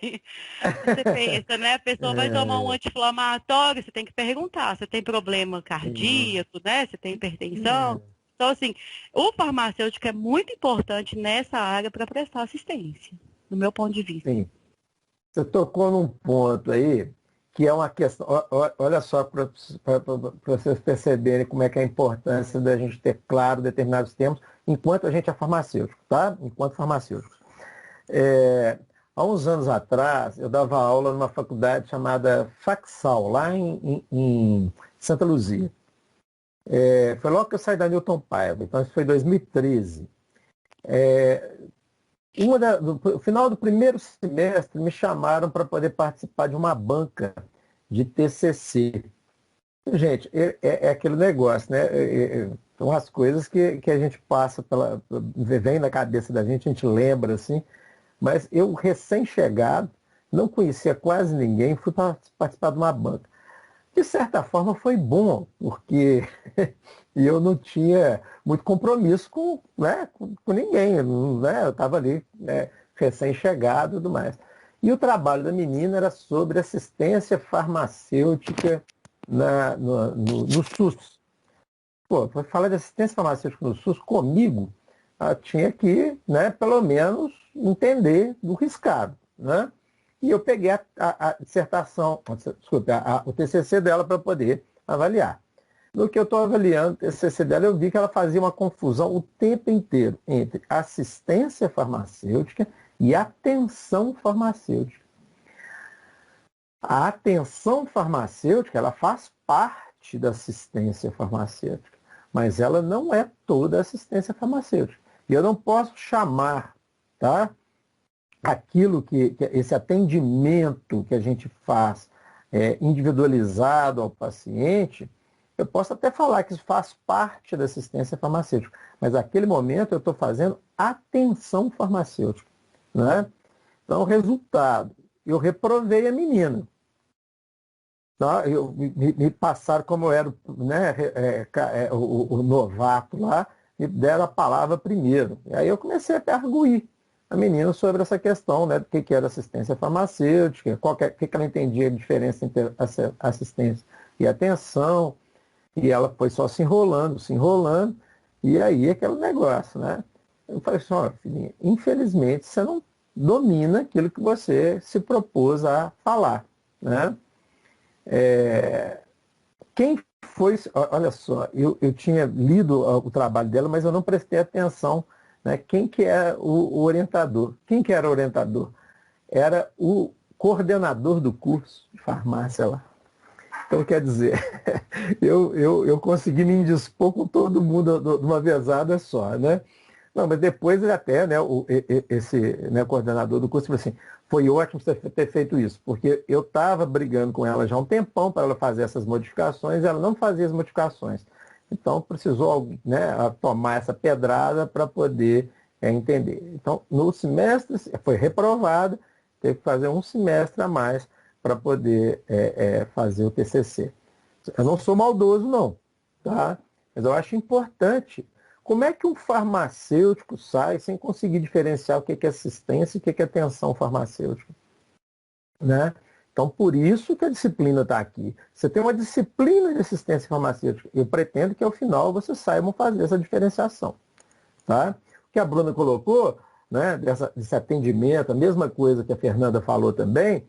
Você pensa, né? A pessoa vai tomar um É, anti-inflamatório, você tem que perguntar, você tem problema cardíaco, né? Você tem hipertensão. é. Então, assim, o farmacêutico é muito importante nessa área para prestar assistência, do meu ponto de vista. Sim. Você tocou num ponto aí que é uma questão. Olha só para vocês perceberem como é que é a importância da gente ter claro determinados termos enquanto a gente é farmacêutico, tá? Enquanto farmacêutico. Há uns anos atrás, eu dava aula numa faculdade chamada Facsal, lá em Santa Luzia. Foi logo que eu saí da Newton Paiva, então isso foi em 2013. No final do primeiro semestre, me chamaram para poder participar de uma banca de TCC. Gente, é aquele negócio, né? São as coisas que a gente passa vem na cabeça da gente, a gente lembra, assim. Mas eu, recém-chegado, não conhecia quase ninguém, fui participar de uma banca. De certa forma foi bom, porque eu não tinha muito compromisso com ninguém, né? Eu estava ali, né, recém-chegado e tudo mais. E o trabalho da menina era sobre assistência farmacêutica no SUS. Pô, para falar de assistência farmacêutica no SUS, comigo, eu tinha que, né, pelo menos, entender do riscado, né? E eu peguei a dissertação, desculpe, o TCC dela para poder avaliar. No que eu estou avaliando o TCC dela, eu vi que ela fazia uma confusão o tempo inteiro entre assistência farmacêutica e atenção farmacêutica. A atenção farmacêutica, ela faz parte da assistência farmacêutica, mas ela não é toda assistência farmacêutica. E eu não posso chamar, tá, aquilo esse atendimento que a gente faz individualizado ao paciente, eu posso até falar que isso faz parte da assistência farmacêutica, mas naquele momento eu estou fazendo atenção farmacêutica, né? Então, resultado, eu reprovei a menina. Tá? Me passaram como eu era, né, o novato lá, me deram a palavra primeiro. E aí eu comecei a arguir a menina sobre essa questão, né, do que era assistência farmacêutica, o que ela entendia a diferença entre assistência e atenção, e ela foi só se enrolando, e aí aquele negócio, né? Eu falei assim, ó, filhinha, infelizmente você não domina aquilo que você se propôs a falar, né? Quem foi, olha só, eu tinha lido o trabalho dela, mas eu não prestei atenção, né? Quem que é o orientador? Quem que era o orientador? Era o coordenador do curso de farmácia lá. Então, quer dizer, eu consegui me indispor com todo mundo de uma vezada só, né? Não, mas depois até, né, esse, né, coordenador do curso falou assim, foi ótimo você ter feito isso, porque eu estava brigando com ela já há um tempão para ela fazer essas modificações, ela não fazia as modificações. Então, precisou, né, tomar essa pedrada para poder entender. Então, no semestre, foi reprovada, teve que fazer um semestre a mais para poder fazer o TCC. Eu não sou maldoso, não, tá? Mas eu acho importante. Como é que um farmacêutico sai sem conseguir diferenciar o que é assistência e o que é atenção farmacêutica? Né? Então, por isso que a disciplina está aqui. Você tem uma disciplina de assistência farmacêutica. Eu pretendo que, ao final, vocês saibam fazer essa diferenciação. Tá? O que a Bruna colocou, né, desse atendimento, a mesma coisa que a Fernanda falou também,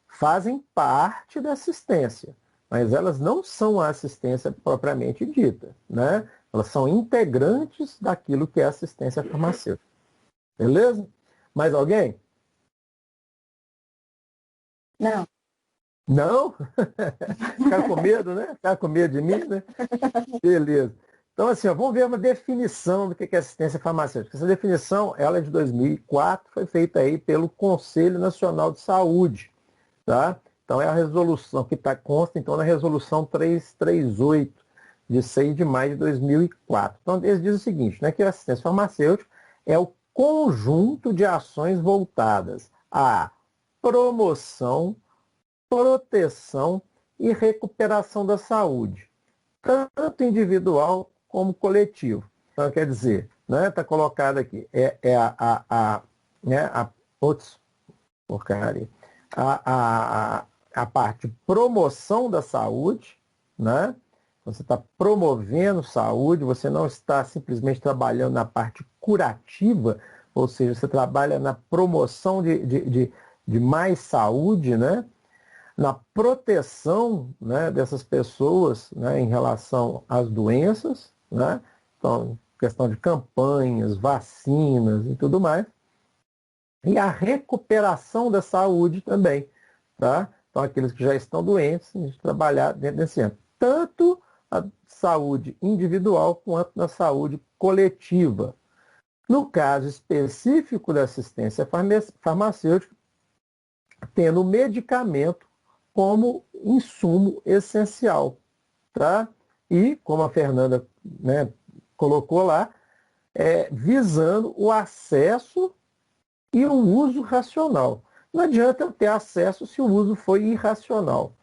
fazem parte da assistência, mas elas não são a assistência propriamente dita, né? Elas são integrantes daquilo que é assistência farmacêutica. Beleza? Mais alguém? Não. Não? Ficaram com medo, né? Ficaram com medo de mim, né? Beleza. Então, assim, ó, vamos ver uma definição do que é assistência farmacêutica. Essa definição, ela é de 2004, foi feita aí pelo Conselho Nacional de Saúde, tá? Então, é a resolução que consta, então, na resolução 338, de 6 de maio de 2004. Então, eles dizem o seguinte, né, que a assistência farmacêutica é o conjunto de ações voltadas à promoção, proteção e recuperação da saúde, tanto individual como coletivo. Então, quer dizer, né, está colocado aqui, a parte de promoção da saúde, né? Você está promovendo saúde, você não está simplesmente trabalhando na parte curativa, ou seja, você trabalha na promoção de mais saúde, né? Na proteção, né, dessas pessoas, né, em relação às doenças, né? Então, questão de campanhas, vacinas e tudo mais. E a recuperação da saúde também, tá? Então, aqueles que já estão doentes, a gente trabalhar dentro desse âmbito. Tanto a saúde individual quanto na saúde coletiva. No caso específico da assistência farmacêutica, tendo o medicamento como insumo essencial, tá? E, como a Fernanda, né, colocou lá, visando o acesso e o uso racional. Não adianta eu ter acesso se o uso foi irracional.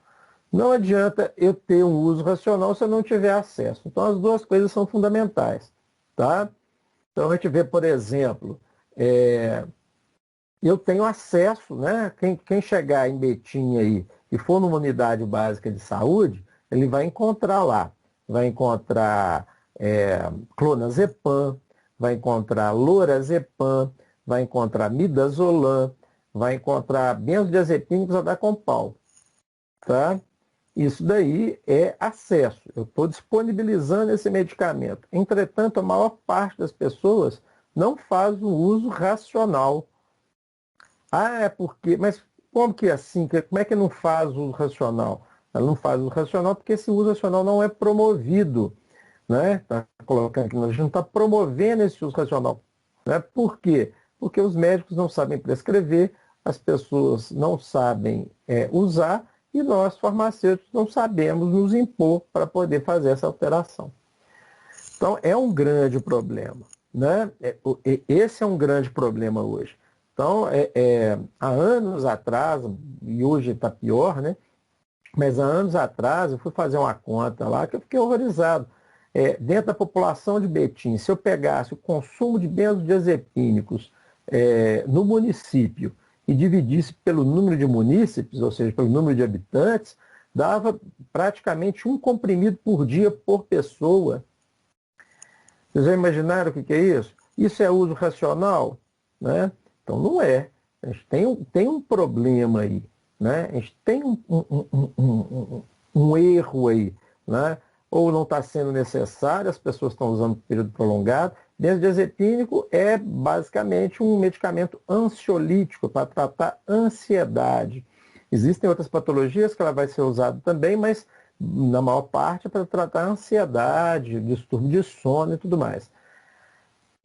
Não adianta eu ter um uso racional se eu não tiver acesso. Então, as duas coisas são fundamentais, tá? Então, a gente vê, por exemplo, eu tenho acesso, né? Quem chegar em Betim aí e for numa unidade básica de saúde, ele vai encontrar lá. Vai encontrar clonazepam, vai encontrar lorazepam, vai encontrar midazolam, vai encontrar benzodiazepínicos a dar com pau, tá? Isso daí é acesso. Eu estou disponibilizando esse medicamento. Entretanto, a maior parte das pessoas não faz um uso racional. Ah, é porque... Mas como que é assim? Como é que não faz uso racional? Ela não faz uso racional porque esse uso racional não é promovido. Né? Tá colocando aqui, a gente não está promovendo esse uso racional. Né? Por quê? Porque os médicos não sabem prescrever, as pessoas não sabem usar e nós, farmacêuticos, não sabemos nos impor para poder fazer essa alteração. Então, é um grande problema. Né? Esse é um grande problema hoje. Então, há anos atrás, e hoje está pior, né? Mas há anos atrás eu fui fazer uma conta lá que eu fiquei horrorizado. Dentro da população de Betim, se eu pegasse o consumo de benzodiazepínicos no município e dividisse pelo número de munícipes, ou seja, pelo número de habitantes, dava praticamente um comprimido por dia por pessoa. Vocês já imaginaram o que é isso? Isso é uso racional? Né? Então não é. A gente tem um problema aí. Né? A gente tem um erro aí. Né? Ou não está sendo necessário, as pessoas estão usando por período prolongado. Benzodiazepínico é basicamente um medicamento ansiolítico para tratar ansiedade. Existem outras patologias que ela vai ser usada também, mas na maior parte é para tratar ansiedade, distúrbio de sono e tudo mais.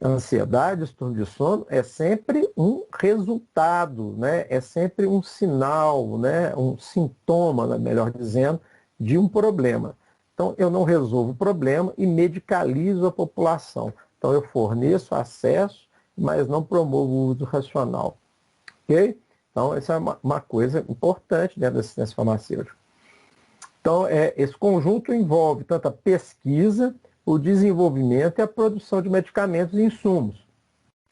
A ansiedade, distúrbio de sono é sempre um resultado, né? É sempre um sinal, né? Um sintoma, melhor dizendo, de um problema. Então, eu não resolvo o problema e medicalizo a população. Então, eu forneço acesso, mas não promovo o uso racional. Ok? Então, essa é uma coisa importante dentro da assistência farmacêutica. Então, esse conjunto envolve tanto a pesquisa, o desenvolvimento e a produção de medicamentos e insumos,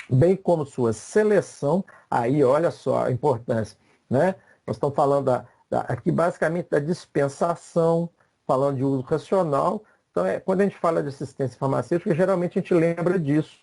bem como sua seleção. Aí, olha só a importância, né? Nós estamos falando aqui basicamente da dispensação, falando de uso racional. Então, quando a gente fala de assistência farmacêutica, geralmente a gente lembra disso,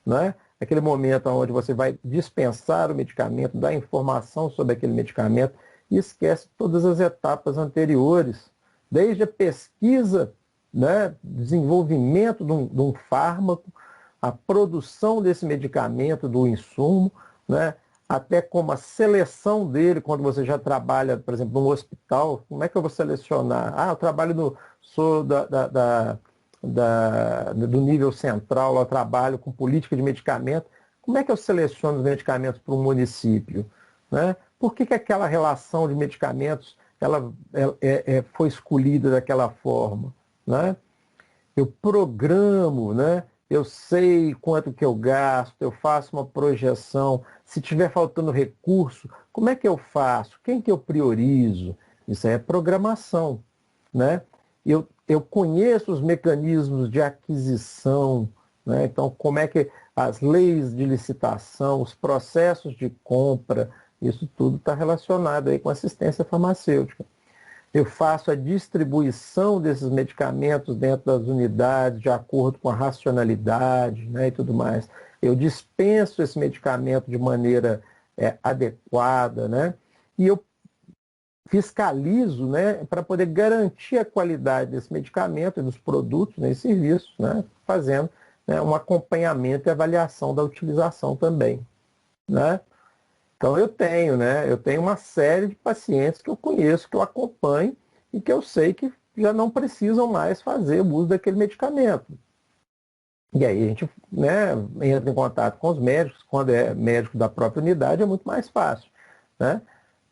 né? Aquele momento onde você vai dispensar o medicamento, dar informação sobre aquele medicamento e esquece todas as etapas anteriores, desde a pesquisa, né, desenvolvimento de um fármaco, a produção desse medicamento, do insumo, né, até como a seleção dele, quando você já trabalha, por exemplo, num hospital, como é que eu vou selecionar? Ah, eu trabalho sou do nível central, eu trabalho com política de medicamento. Como é que eu seleciono os medicamentos para um município? Né? Por que aquela relação de medicamentos foi escolhida daquela forma? Né? Eu programo, né? Eu sei quanto que eu gasto, eu faço uma projeção. Se tiver faltando recurso, como é que eu faço? Quem que eu priorizo? Isso é programação. Né? Eu conheço os mecanismos de aquisição, né? Então, como é que as leis de licitação, os processos de compra, isso tudo está relacionado aí com assistência farmacêutica. Eu faço a distribuição desses medicamentos dentro das unidades de acordo com a racionalidade, né, e tudo mais. Eu dispenso esse medicamento de maneira adequada, né, e eu fiscalizo, né, para poder garantir a qualidade desse medicamento e dos produtos, né, e serviços, né, fazendo, né, um acompanhamento e avaliação da utilização também. Né? Então eu tenho uma série de pacientes que eu conheço, que eu acompanho e que eu sei que já não precisam mais fazer o uso daquele medicamento. E aí a gente, né, entra em contato com os médicos, quando é médico da própria unidade é muito mais fácil, né,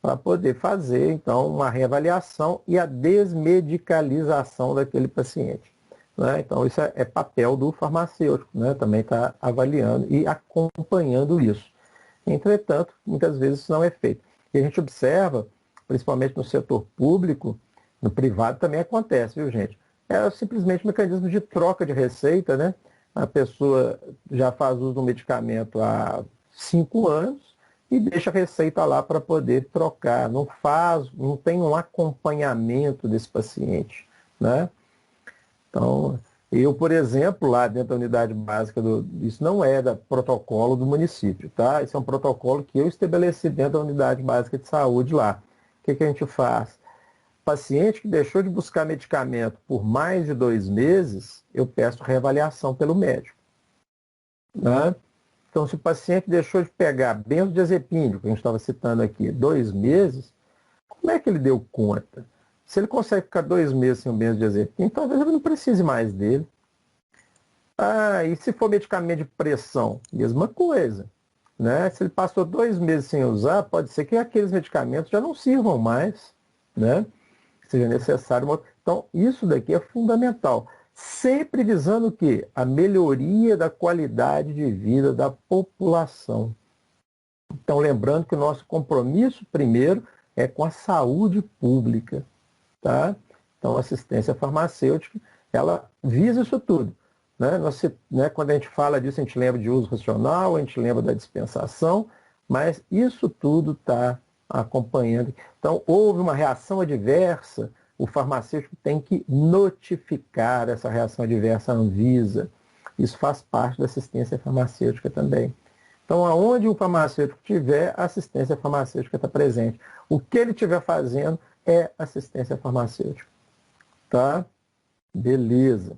para poder fazer, então, uma reavaliação e a desmedicalização daquele paciente. Né? Então, isso é papel do farmacêutico, né, também está avaliando e acompanhando isso. Entretanto, muitas vezes isso não é feito. E a gente observa, principalmente no setor público, no privado também acontece, viu, gente? É simplesmente um mecanismo de troca de receita, né? A pessoa já faz uso do medicamento há 5 anos e deixa a receita lá para poder trocar. Não tem um acompanhamento desse paciente, né? Então, eu, por exemplo, lá dentro da unidade básica, isso não é da protocolo do município, tá? Isso é um protocolo que eu estabeleci dentro da unidade básica de saúde lá. O que a gente faz? Paciente que deixou de buscar medicamento por mais de 2 meses, eu peço reavaliação pelo médico. Né? Então, se o paciente deixou de pegar benzodiazepínico, que a gente estava citando aqui, 2 meses, como é que ele deu conta? Se ele consegue ficar 2 meses sem o benzodiazepínico, talvez ele não precise mais dele. Ah, e se for medicamento de pressão? Mesma coisa. Né? Se ele passou 2 meses sem usar, pode ser que aqueles medicamentos já não sirvam mais, né? Seja necessário. Então, isso daqui é fundamental. Sempre visando o quê? A melhoria da qualidade de vida da população. Então, lembrando que o nosso compromisso primeiro é com a saúde pública. Tá? Então, a assistência farmacêutica, ela visa isso tudo. Né? Quando a gente fala disso, a gente lembra de uso racional, a gente lembra da dispensação, mas isso tudo está acompanhando. Então, houve uma reação adversa, o farmacêutico tem que notificar essa reação adversa à Anvisa. Isso faz parte da assistência farmacêutica também. Então, aonde o farmacêutico tiver, a assistência farmacêutica está presente. O que ele estiver fazendo é assistência farmacêutica. Tá? Beleza.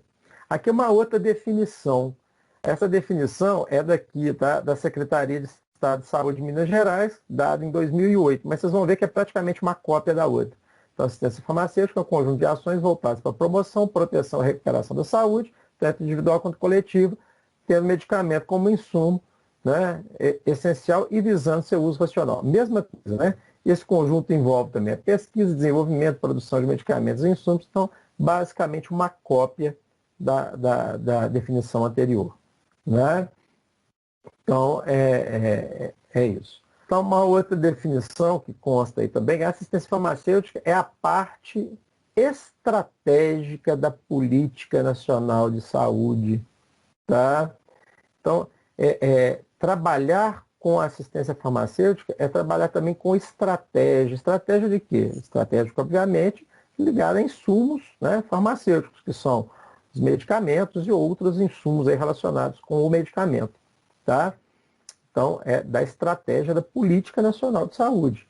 Aqui é uma outra definição. Essa definição é daqui, tá? Da Secretaria de Estado de Saúde de Minas Gerais, dada em 2008. Mas vocês vão ver que é praticamente uma cópia da outra. Então, assistência farmacêutica é um conjunto de ações voltadas para a promoção, proteção e recuperação da saúde, tanto individual quanto coletiva, tendo medicamento como insumo, né, essencial e visando seu uso racional. Mesma coisa, né? Esse conjunto envolve também a pesquisa, desenvolvimento, produção de medicamentos e insumos, então, basicamente uma cópia da definição anterior. Né? Então, é isso. Então, uma outra definição que consta aí também, a assistência farmacêutica é a parte estratégica da política nacional de saúde. Tá? Então, trabalhar com a assistência farmacêutica é trabalhar também com estratégia. Estratégia de quê? Estratégica, obviamente, ligada a insumos, né, farmacêuticos, que são os medicamentos e outros insumos aí relacionados com o medicamento. Tá? Então, é da estratégia da política nacional de saúde,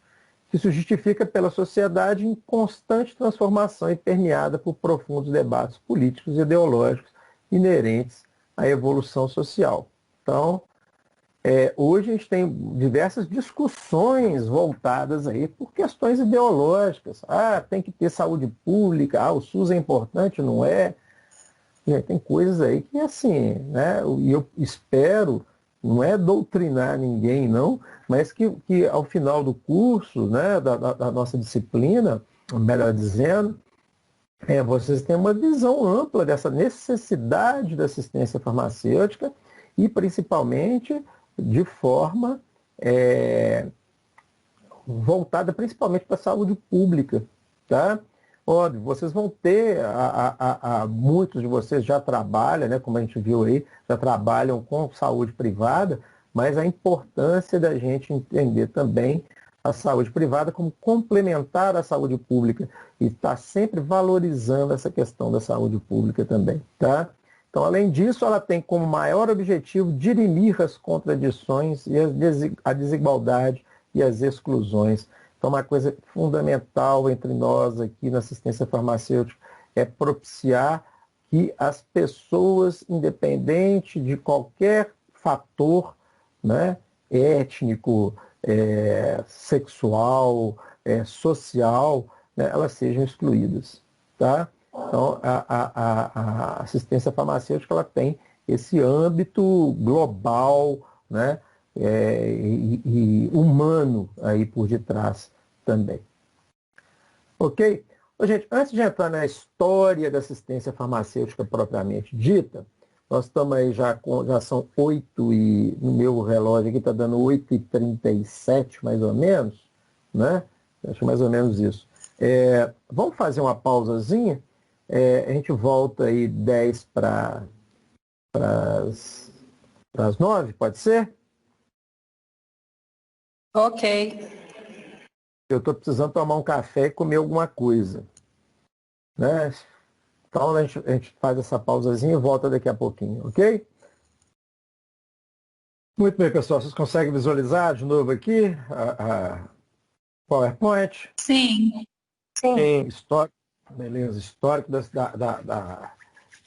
que se justifica pela sociedade em constante transformação e permeada por profundos debates políticos e ideológicos inerentes à evolução social. Então, hoje a gente tem diversas discussões voltadas aí por questões ideológicas. Ah, tem que ter saúde pública, o SUS é importante, não é? Gente, tem coisas aí que, assim, né, e eu espero, não é doutrinar ninguém, não, mas que ao final do curso, né, da nossa disciplina, melhor dizendo, vocês têm uma visão ampla dessa necessidade da assistência farmacêutica e, principalmente, de forma voltada principalmente para a saúde pública. Tá? Óbvio, vocês vão ter, muitos de vocês já trabalham, né, como a gente viu aí, já trabalham com saúde privada, mas a importância da gente entender também a saúde privada como complementar à saúde pública e estar sempre valorizando essa questão da saúde pública também. Tá? Então, além disso, ela tem como maior objetivo dirimir as contradições e a desigualdade e as exclusões. Então, uma coisa fundamental entre nós aqui na assistência farmacêutica é propiciar que as pessoas, independente de qualquer fator, né, étnico, sexual, social, né, elas sejam excluídas. Tá? Então, a assistência farmacêutica ela tem esse âmbito global, né, e humano aí por detrás também. Ok? Ô, gente, antes de entrar na história da assistência farmacêutica propriamente dita, nós estamos aí já são 8 e no meu relógio aqui está dando 8h37 mais ou menos, né? Acho mais ou menos isso. Vamos fazer uma pausazinha, a gente volta aí 10 para as 9, pode ser? Ok. Eu estou precisando tomar um café e comer alguma coisa, né? Então a gente faz essa pausazinha e volta daqui a pouquinho, ok? Muito bem, pessoal. Vocês conseguem visualizar de novo aqui a PowerPoint? Sim. Tem histórico, beleza, histórico da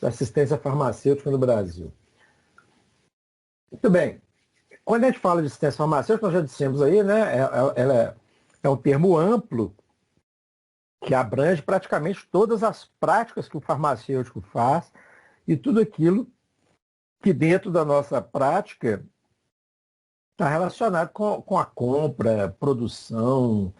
assistência farmacêutica no Brasil. Muito bem. Quando a gente fala de assistência farmacêutica, nós já dissemos aí, né? Ela é um termo amplo que abrange praticamente todas as práticas que o farmacêutico faz e tudo aquilo que dentro da nossa prática está relacionado com a compra, produção,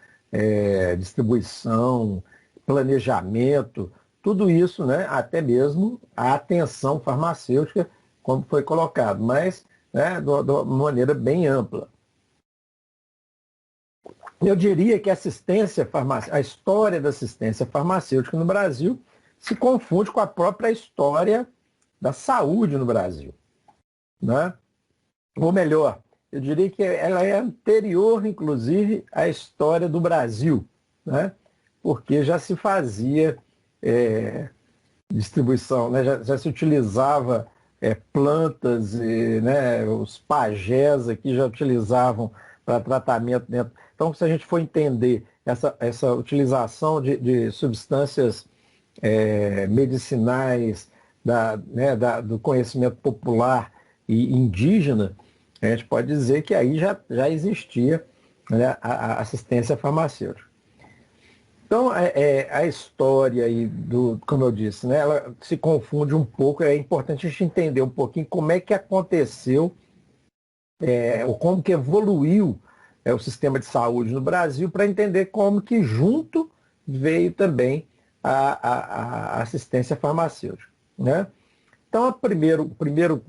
distribuição, planejamento, tudo isso, né, até mesmo a atenção farmacêutica, como foi colocado, mas, né, de uma maneira bem ampla. Eu diria que a história da assistência farmacêutica no Brasil se confunde com a própria história da saúde no Brasil, né? Ou melhor, eu diria que ela é anterior, inclusive, à história do Brasil, né? Porque já se fazia distribuição, né? Já se utilizava plantas, né? Os pajés aqui já utilizavam para tratamento dentro. Então, se a gente for entender essa utilização de substâncias medicinais, do conhecimento popular e indígena, a gente pode dizer que aí já existia, né, a assistência farmacêutica. Então, a história aí como eu disse, né, ela se confunde um pouco, é importante a gente entender um pouquinho como é que aconteceu, ou como que evoluiu o sistema de saúde no Brasil, para entender como que junto veio também a assistência farmacêutica, né? Então, o primeiro,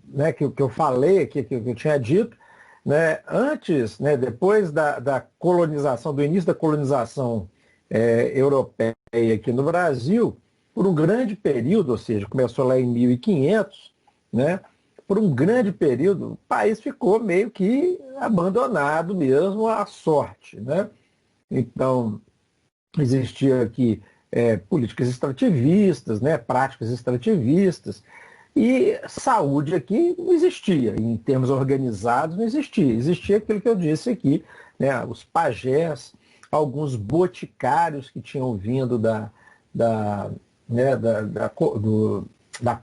né, que eu falei, que eu tinha dito, né, antes, né, depois da colonização, do início da colonização europeia aqui no Brasil, por um grande período, ou seja, começou lá em 1500, né, por um grande período, o país ficou meio que abandonado mesmo à sorte, né? Então, existia aqui políticas extrativistas, né, práticas extrativistas, e saúde aqui não existia, em termos organizados não existia. Existia aquilo que eu disse aqui, né, os pajés, alguns boticários que tinham vindo da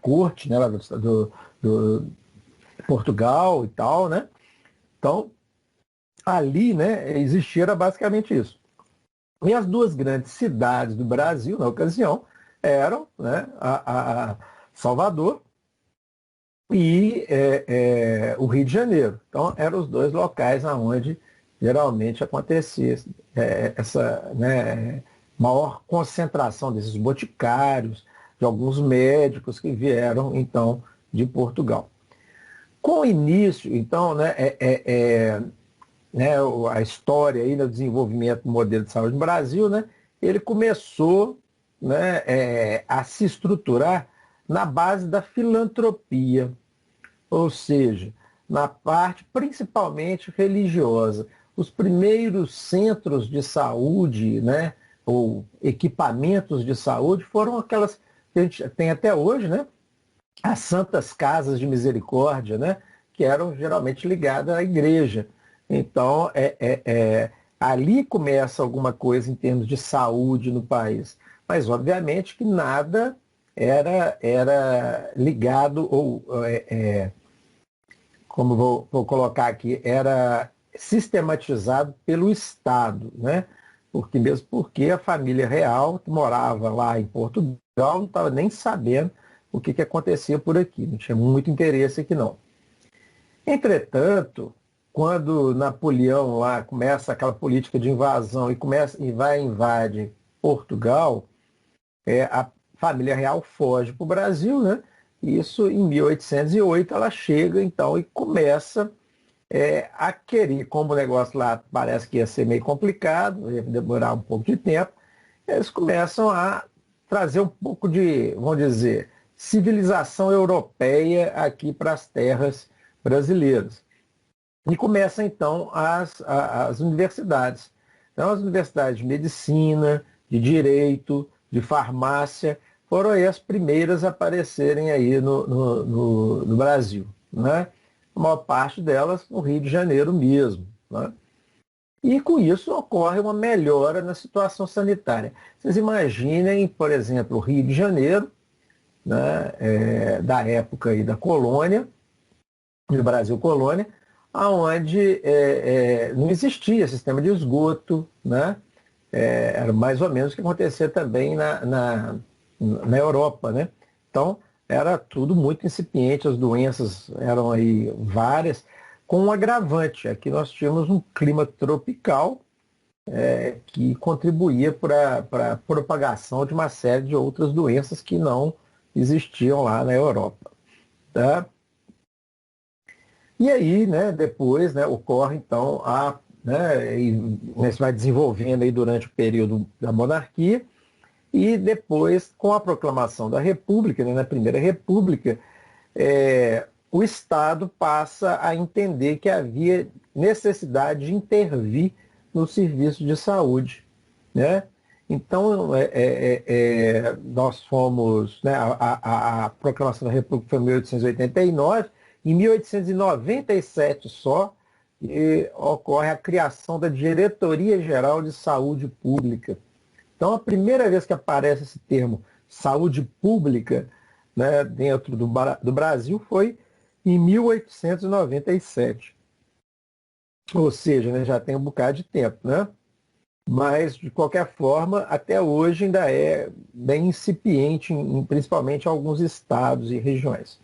corte, né, do Portugal e tal, né? Então, ali, né, existia era basicamente isso. E as duas grandes cidades do Brasil, na ocasião, eram, né, a Salvador e o Rio de Janeiro. Então, eram os dois locais onde geralmente acontecia essa, né, maior concentração desses boticários, de alguns médicos que vieram, então, de Portugal. Com o início, então, né, a história aí do desenvolvimento do modelo de saúde no Brasil, né, ele começou, né, a se estruturar na base da filantropia, ou seja, na parte principalmente religiosa. Os primeiros centros de saúde, né, ou equipamentos de saúde foram aquelas que a gente tem até hoje, né, as santas casas de misericórdia, né, que eram geralmente ligadas à igreja. Então, ali começa alguma coisa em termos de saúde no país. Mas, obviamente, que nada era ligado, ou, como vou colocar aqui, era sistematizado pelo Estado, né? Mesmo porque a família real, que morava lá em Portugal, não estava nem sabendo o que acontecia por aqui. Não tinha muito interesse aqui, não. Entretanto, quando Napoleão lá começa aquela política de invasão e vai invade Portugal, a família real foge para o Brasil, né? Isso em 1808 ela chega então e começa a querer, como o negócio lá parece que ia ser meio complicado, ia demorar um pouco de tempo, eles começam a trazer um pouco de, vamos dizer, civilização europeia aqui para as terras brasileiras. E começam então as universidades. Então, as universidades de medicina, de direito, de farmácia, foram aí as primeiras a aparecerem aí no Brasil, né? A maior parte delas no Rio de Janeiro mesmo, né? E com isso ocorre uma melhora na situação sanitária. Vocês imaginem, por exemplo, o Rio de Janeiro, né, da época aí da colônia, do Brasil colônia, onde não existia sistema de esgoto, né? Era mais ou menos o que acontecia também na Europa, né? Então, era tudo muito incipiente, as doenças eram aí várias, com um agravante. Aqui nós tínhamos um clima tropical que contribuía para a propagação de uma série de outras doenças que não existiam lá na Europa, tá? E aí, né, depois, né, ocorre então se vai desenvolvendo aí durante o período da monarquia, e depois, com a proclamação da República, né, na Primeira República, o Estado passa a entender que havia necessidade de intervir no serviço de saúde, né? Então, nós fomos, né, a proclamação da República foi em 1889, em 1897 só, ocorre a criação da Diretoria Geral de Saúde Pública. Então, a primeira vez que aparece esse termo saúde pública, né, dentro do Brasil foi em 1897. Ou seja, né, já tem um bocado de tempo, né? Mas, de qualquer forma, até hoje ainda é bem incipiente, principalmente em alguns estados e regiões.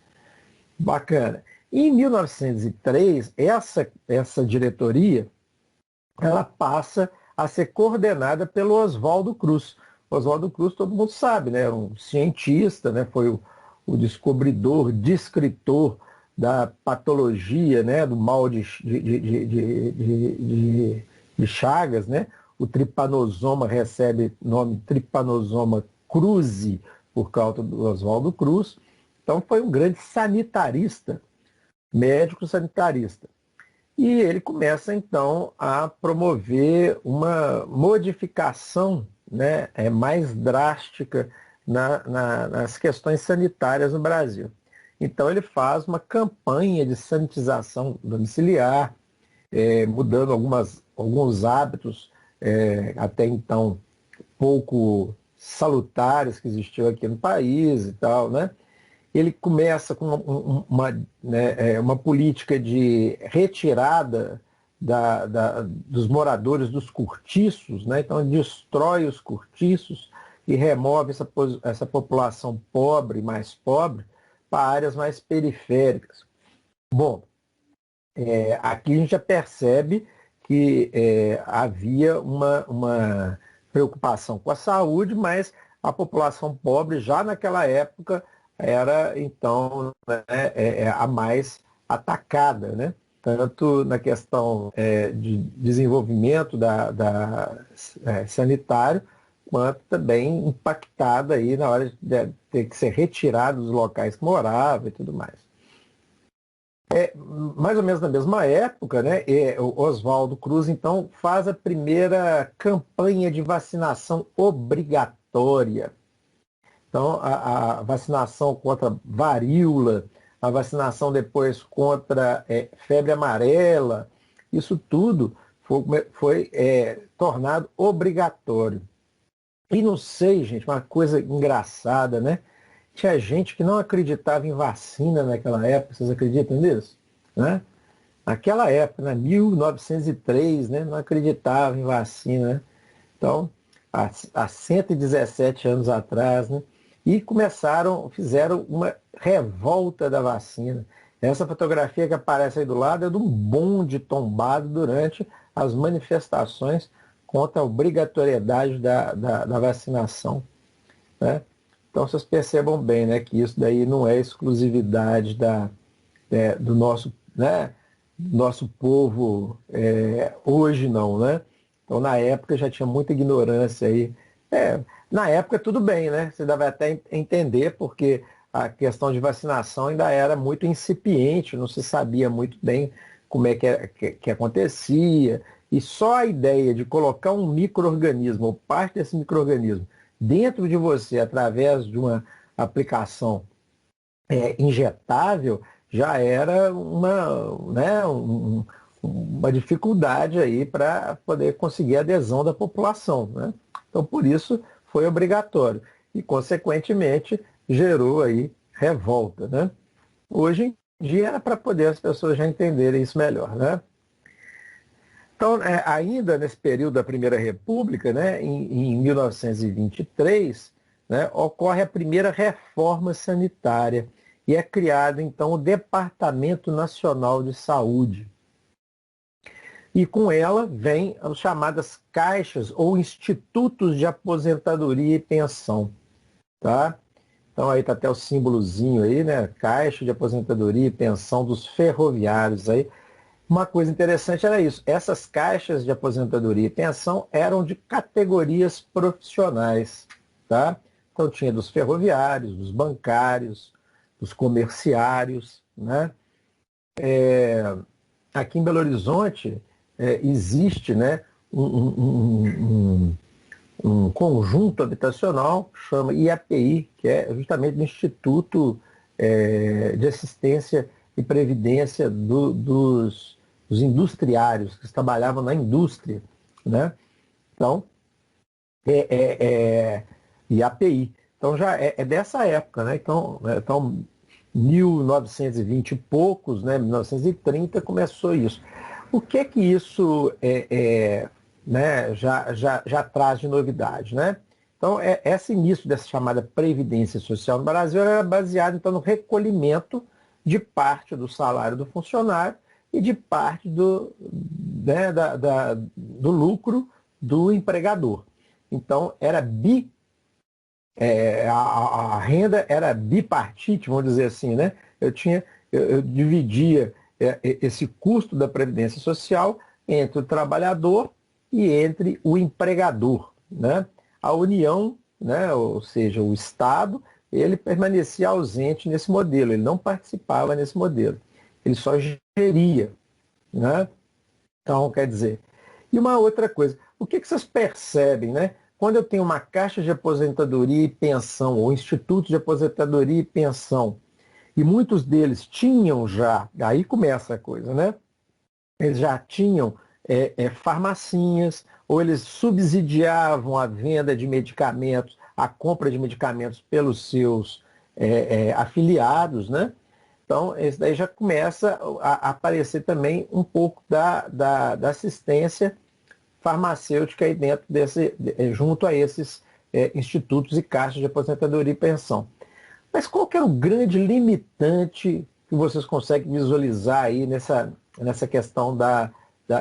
Bacana. Em 1903, essa diretoria ela passa a ser coordenada pelo Oswaldo Cruz. Oswaldo Cruz, todo mundo sabe, né? Era um cientista, né? Foi o descobridor, descritor da patologia, né? Do mal de Chagas, né? O tripanosoma recebe nome Tripanosoma cruzi por causa do Oswaldo Cruz. Então foi um grande sanitarista, médico sanitarista. E ele começa então a promover uma modificação, né, mais drástica nas questões sanitárias no Brasil. Então ele faz uma campanha de sanitização domiciliar, mudando alguns hábitos até então pouco salutares que existiam aqui no país e tal, né? Ele começa com uma política de retirada dos moradores dos cortiços, né? Então ele destrói os cortiços e remove essa população pobre, mais pobre, para áreas mais periféricas. Bom, aqui a gente já percebe que havia uma preocupação com a saúde, mas a população pobre já naquela época era, então, a mais atacada, né? Tanto na questão de desenvolvimento sanitário, quanto também impactada aí na hora de ter que ser retirado dos locais que morava e tudo mais. Mais ou menos na mesma época, né, o Oswaldo Cruz, então, faz a primeira campanha de vacinação obrigatória. Então, a vacinação contra varíola, a vacinação depois contra febre amarela, isso tudo foi tornado obrigatório. E não sei, gente, uma coisa engraçada, né? Tinha gente que não acreditava em vacina naquela época, vocês acreditam nisso? Né? Naquela época, em 1903, né, não acreditava em vacina, né? Então, há 117 anos atrás, né? e fizeram uma revolta da vacina. Essa fotografia que aparece aí do lado é de um bonde tombado durante as manifestações contra a obrigatoriedade da vacinação, né? Então vocês percebam bem, né, que isso daí não é exclusividade do nosso, né, nosso povo hoje não, né? Então na época já tinha muita ignorância aí. Na época tudo bem, né? Você deve até entender porque a questão de vacinação ainda era muito incipiente, não se sabia muito bem como é que acontecia. E só a ideia de colocar um micro-organismo, ou parte desse micro-organismo, dentro de você, através de uma aplicação injetável, já era uma dificuldade aí para poder conseguir a adesão da população, né? Então, por isso, foi obrigatório. E, consequentemente, gerou aí revolta, né? Hoje em dia era para poder as pessoas já entenderem isso melhor, né? Então, ainda nesse período da Primeira República, né, em 1923, né, ocorre a primeira reforma sanitária e é criado, então, o Departamento Nacional de Saúde. E com ela vem as chamadas caixas ou institutos de aposentadoria e pensão, tá? Então aí está até o símbolozinho aí, né? Caixa de aposentadoria e pensão dos ferroviários aí. Uma coisa interessante era isso. Essas caixas de aposentadoria e pensão eram de categorias profissionais, tá? Então tinha dos ferroviários, dos bancários, dos comerciários, né? Aqui em Belo Horizonte existe, né, um conjunto habitacional, chama IAPI, que é justamente o Instituto de Assistência e Previdência dos industriários, que trabalhavam na indústria, né? Então, IAPI. Então, já é dessa época, né? Então 1920 e poucos, né? 1930 começou isso. O que isso né, já traz de novidade, né? Então, esse início dessa chamada Previdência Social no Brasil era baseado, então, no recolhimento de parte do salário do funcionário e de parte do lucro do empregador. Então, a renda era bipartite, vamos dizer assim, né? Eu dividia esse custo da Previdência Social entre o trabalhador e entre o empregador, né? A União, né, ou seja, o Estado, ele permanecia ausente nesse modelo, ele não participava nesse modelo, ele só geria, né? Então, quer dizer, e uma outra coisa, o que vocês percebem, né? Quando eu tenho uma caixa de aposentadoria e pensão, ou instituto de aposentadoria e pensão, e muitos deles tinham já, aí começa a coisa, né? Eles já tinham farmacinhas, ou eles subsidiavam a venda de medicamentos, a compra de medicamentos pelos seus afiliados, né? Então, esse daí já começa a aparecer também um pouco da assistência farmacêutica aí dentro junto a esses institutos e caixas de aposentadoria e pensão. Mas qual que era o grande limitante que vocês conseguem visualizar aí nessa questão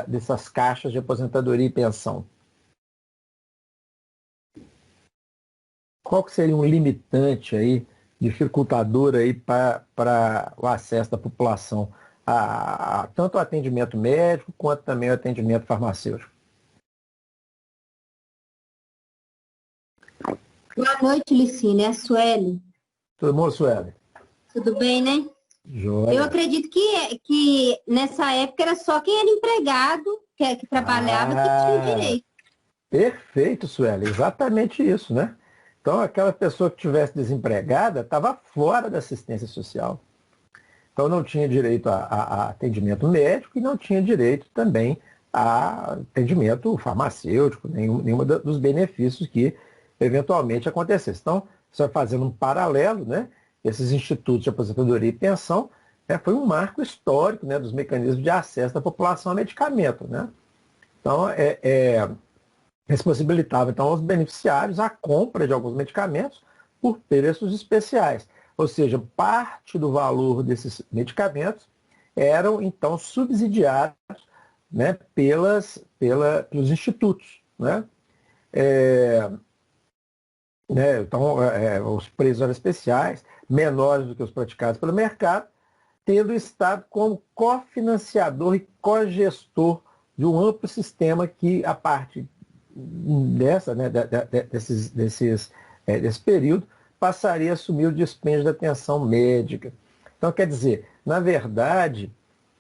dessas caixas de aposentadoria e pensão? Qual que seria um limitante aí, dificultador aí para o acesso da população a tanto o atendimento médico quanto também o atendimento farmacêutico? Boa noite, Licine. É a Sueli. Tudo bom, Sueli? Tudo bem, né? Joia. Eu acredito que nessa época era só quem era empregado, que trabalhava, que tinha direito. Perfeito, Sueli. Exatamente isso, né? Então, aquela pessoa que estivesse desempregada estava fora da assistência social. Então, não tinha direito a atendimento médico e não tinha direito também a atendimento farmacêutico, nenhum dos benefícios que eventualmente acontecesse. Então, só fazendo um paralelo, né? Esses institutos de aposentadoria e pensão foi um marco histórico, né, dos mecanismos de acesso da população a medicamento, né? Então, eles possibilitavam então, aos beneficiários a compra de alguns medicamentos por preços especiais. Ou seja, parte do valor desses medicamentos eram, então, subsidiados, né, pelos institutos. Né? Então, os preços eram especiais, menores do que os praticados pelo mercado, tendo o Estado como cofinanciador e cogestor de um amplo sistema que, a partir desse período, passaria a assumir o dispêndio da atenção médica. Então, quer dizer, na verdade,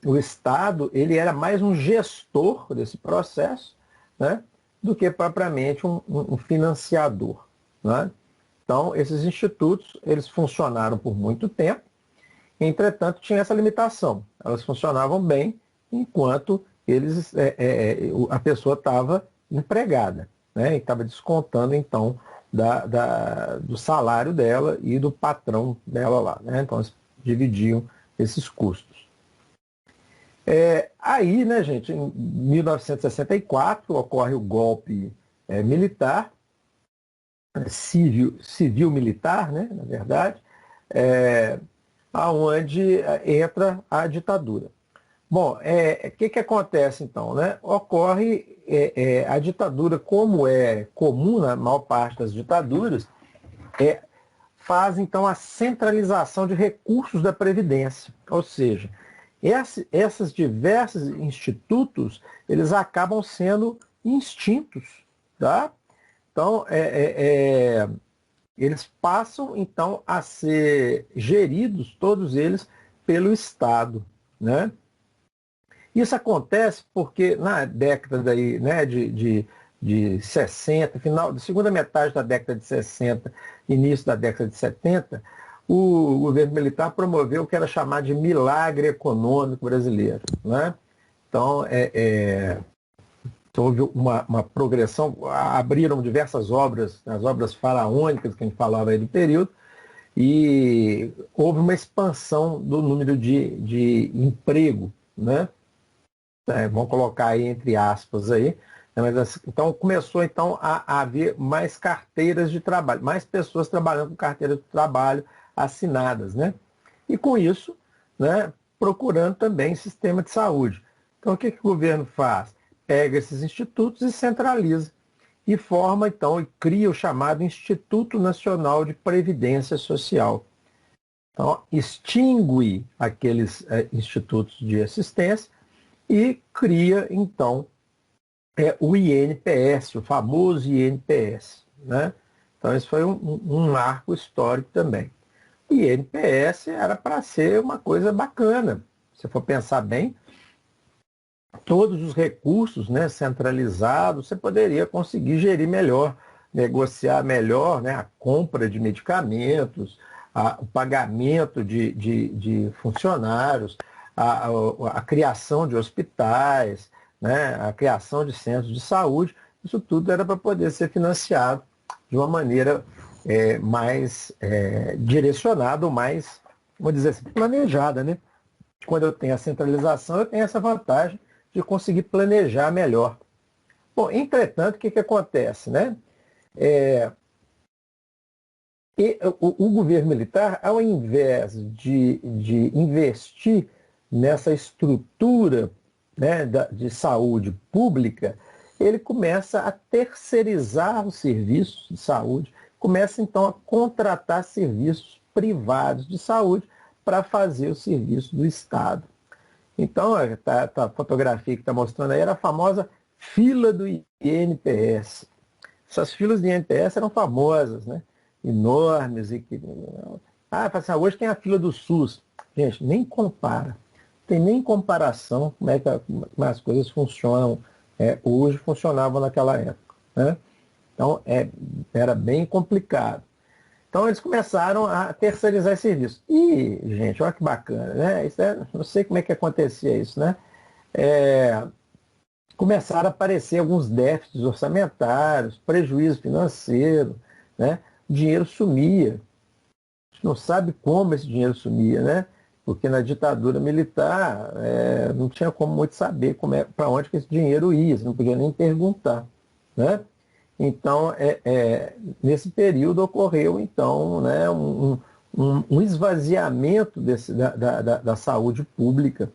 o Estado ele era mais um gestor desse processo, né, do que propriamente um financiador. Né? Então, esses institutos eles funcionaram por muito tempo, entretanto, tinha essa limitação. Elas funcionavam bem enquanto a pessoa estava empregada, né? E estava descontando, então, do salário dela e do patrão dela lá. Né? Então, eles dividiam esses custos. Aí, né, gente, em 1964, ocorre o golpe militar, civil-militar, né, na verdade, aonde entra a ditadura. Bom, o que acontece então? Né? Ocorre a ditadura, como é comum na maior parte das ditaduras, faz então a centralização de recursos da Previdência. Ou seja, esses diversos institutos, eles acabam sendo extintos. Tá? Então, eles passam então a ser geridos, todos eles, pelo Estado. Né? Isso acontece porque na década daí, né, de 60, final da segunda metade da década de 60, início da década de 70, o governo militar promoveu o que era chamado de milagre econômico brasileiro. Né? Então, houve uma progressão, abriram diversas obras, as obras faraônicas que a gente falava aí do período, e houve uma expansão do número de emprego, né? Vamos colocar aí entre aspas aí, né? Mas, então começou então a haver mais carteiras de trabalho, mais pessoas trabalhando com carteiras de trabalho assinadas, né? E com isso, né, procurando também sistema de saúde. Então o que o governo faz? Pega esses institutos e centraliza. E forma, então, e cria o chamado Instituto Nacional de Previdência Social. Então, extingue aqueles institutos de assistência e cria, então, o INPS, o famoso INPS. Né? Então, esse foi um marco histórico também. O INPS era para ser uma coisa bacana. Se for pensar bem, todos os recursos, né, centralizados, você poderia conseguir gerir melhor, negociar melhor, né, a compra de medicamentos, o pagamento de funcionários, a criação de hospitais, né, a criação de centros de saúde. Isso tudo era para poder ser financiado de uma maneira mais direcionada, ou mais, vamos dizer assim, planejada. Né? Quando eu tenho a centralização, eu tenho essa vantagem de conseguir planejar melhor. Bom, entretanto, o que acontece? Né? O governo militar, ao invés de investir nessa estrutura, né, de saúde pública, ele começa a terceirizar os serviços de saúde, começa então a contratar serviços privados de saúde para fazer o serviço do Estado. Então, a fotografia que está mostrando aí era a famosa fila do INPS. Essas filas do INPS eram famosas, né? Enormes. Assim, hoje tem a fila do SUS. Gente, nem compara. Não tem nem comparação como as coisas funcionam hoje, funcionavam naquela época. Né? Então, era bem complicado. Então, eles começaram a terceirizar esse serviço. E, gente, olha que bacana, né? Não sei como é que acontecia isso, né? Começaram a aparecer alguns déficits orçamentários, prejuízo financeiro, né? O dinheiro sumia. A gente não sabe como esse dinheiro sumia, né? Porque na ditadura militar não tinha como muito saber para onde que esse dinheiro ia, você não podia nem perguntar, né? Então, nesse período ocorreu, então, né, um esvaziamento da saúde pública.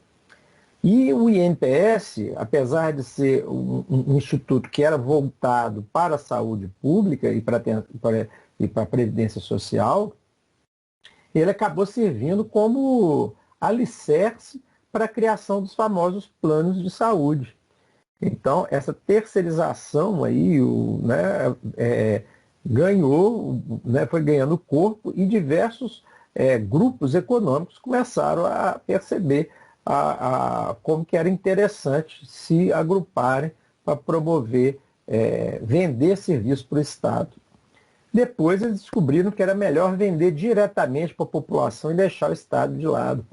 E o INPS, apesar de ser um instituto que era voltado para a saúde pública e para a Previdência Social, ele acabou servindo como alicerce para a criação dos famosos planos de saúde. Então, essa terceirização aí, ganhou, né, foi ganhando corpo e diversos grupos econômicos começaram a perceber como que era interessante se agruparem para promover, vender serviço para o Estado. Depois eles descobriram que era melhor vender diretamente para a população e deixar o Estado de lado.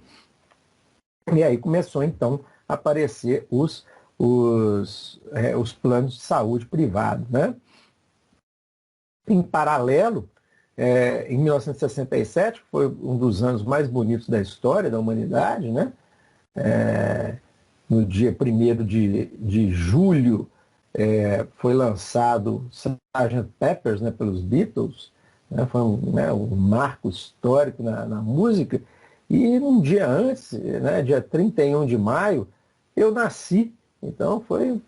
E aí começou então a aparecer os planos de saúde privados, né? Em paralelo, em 1967, que foi um dos anos mais bonitos da história da humanidade, né? No dia 1º de julho, foi lançado Sgt. Pepper's, né, pelos Beatles, né? Foi um marco histórico na música. E um dia antes, né, dia 31 de maio, eu nasci. Então foi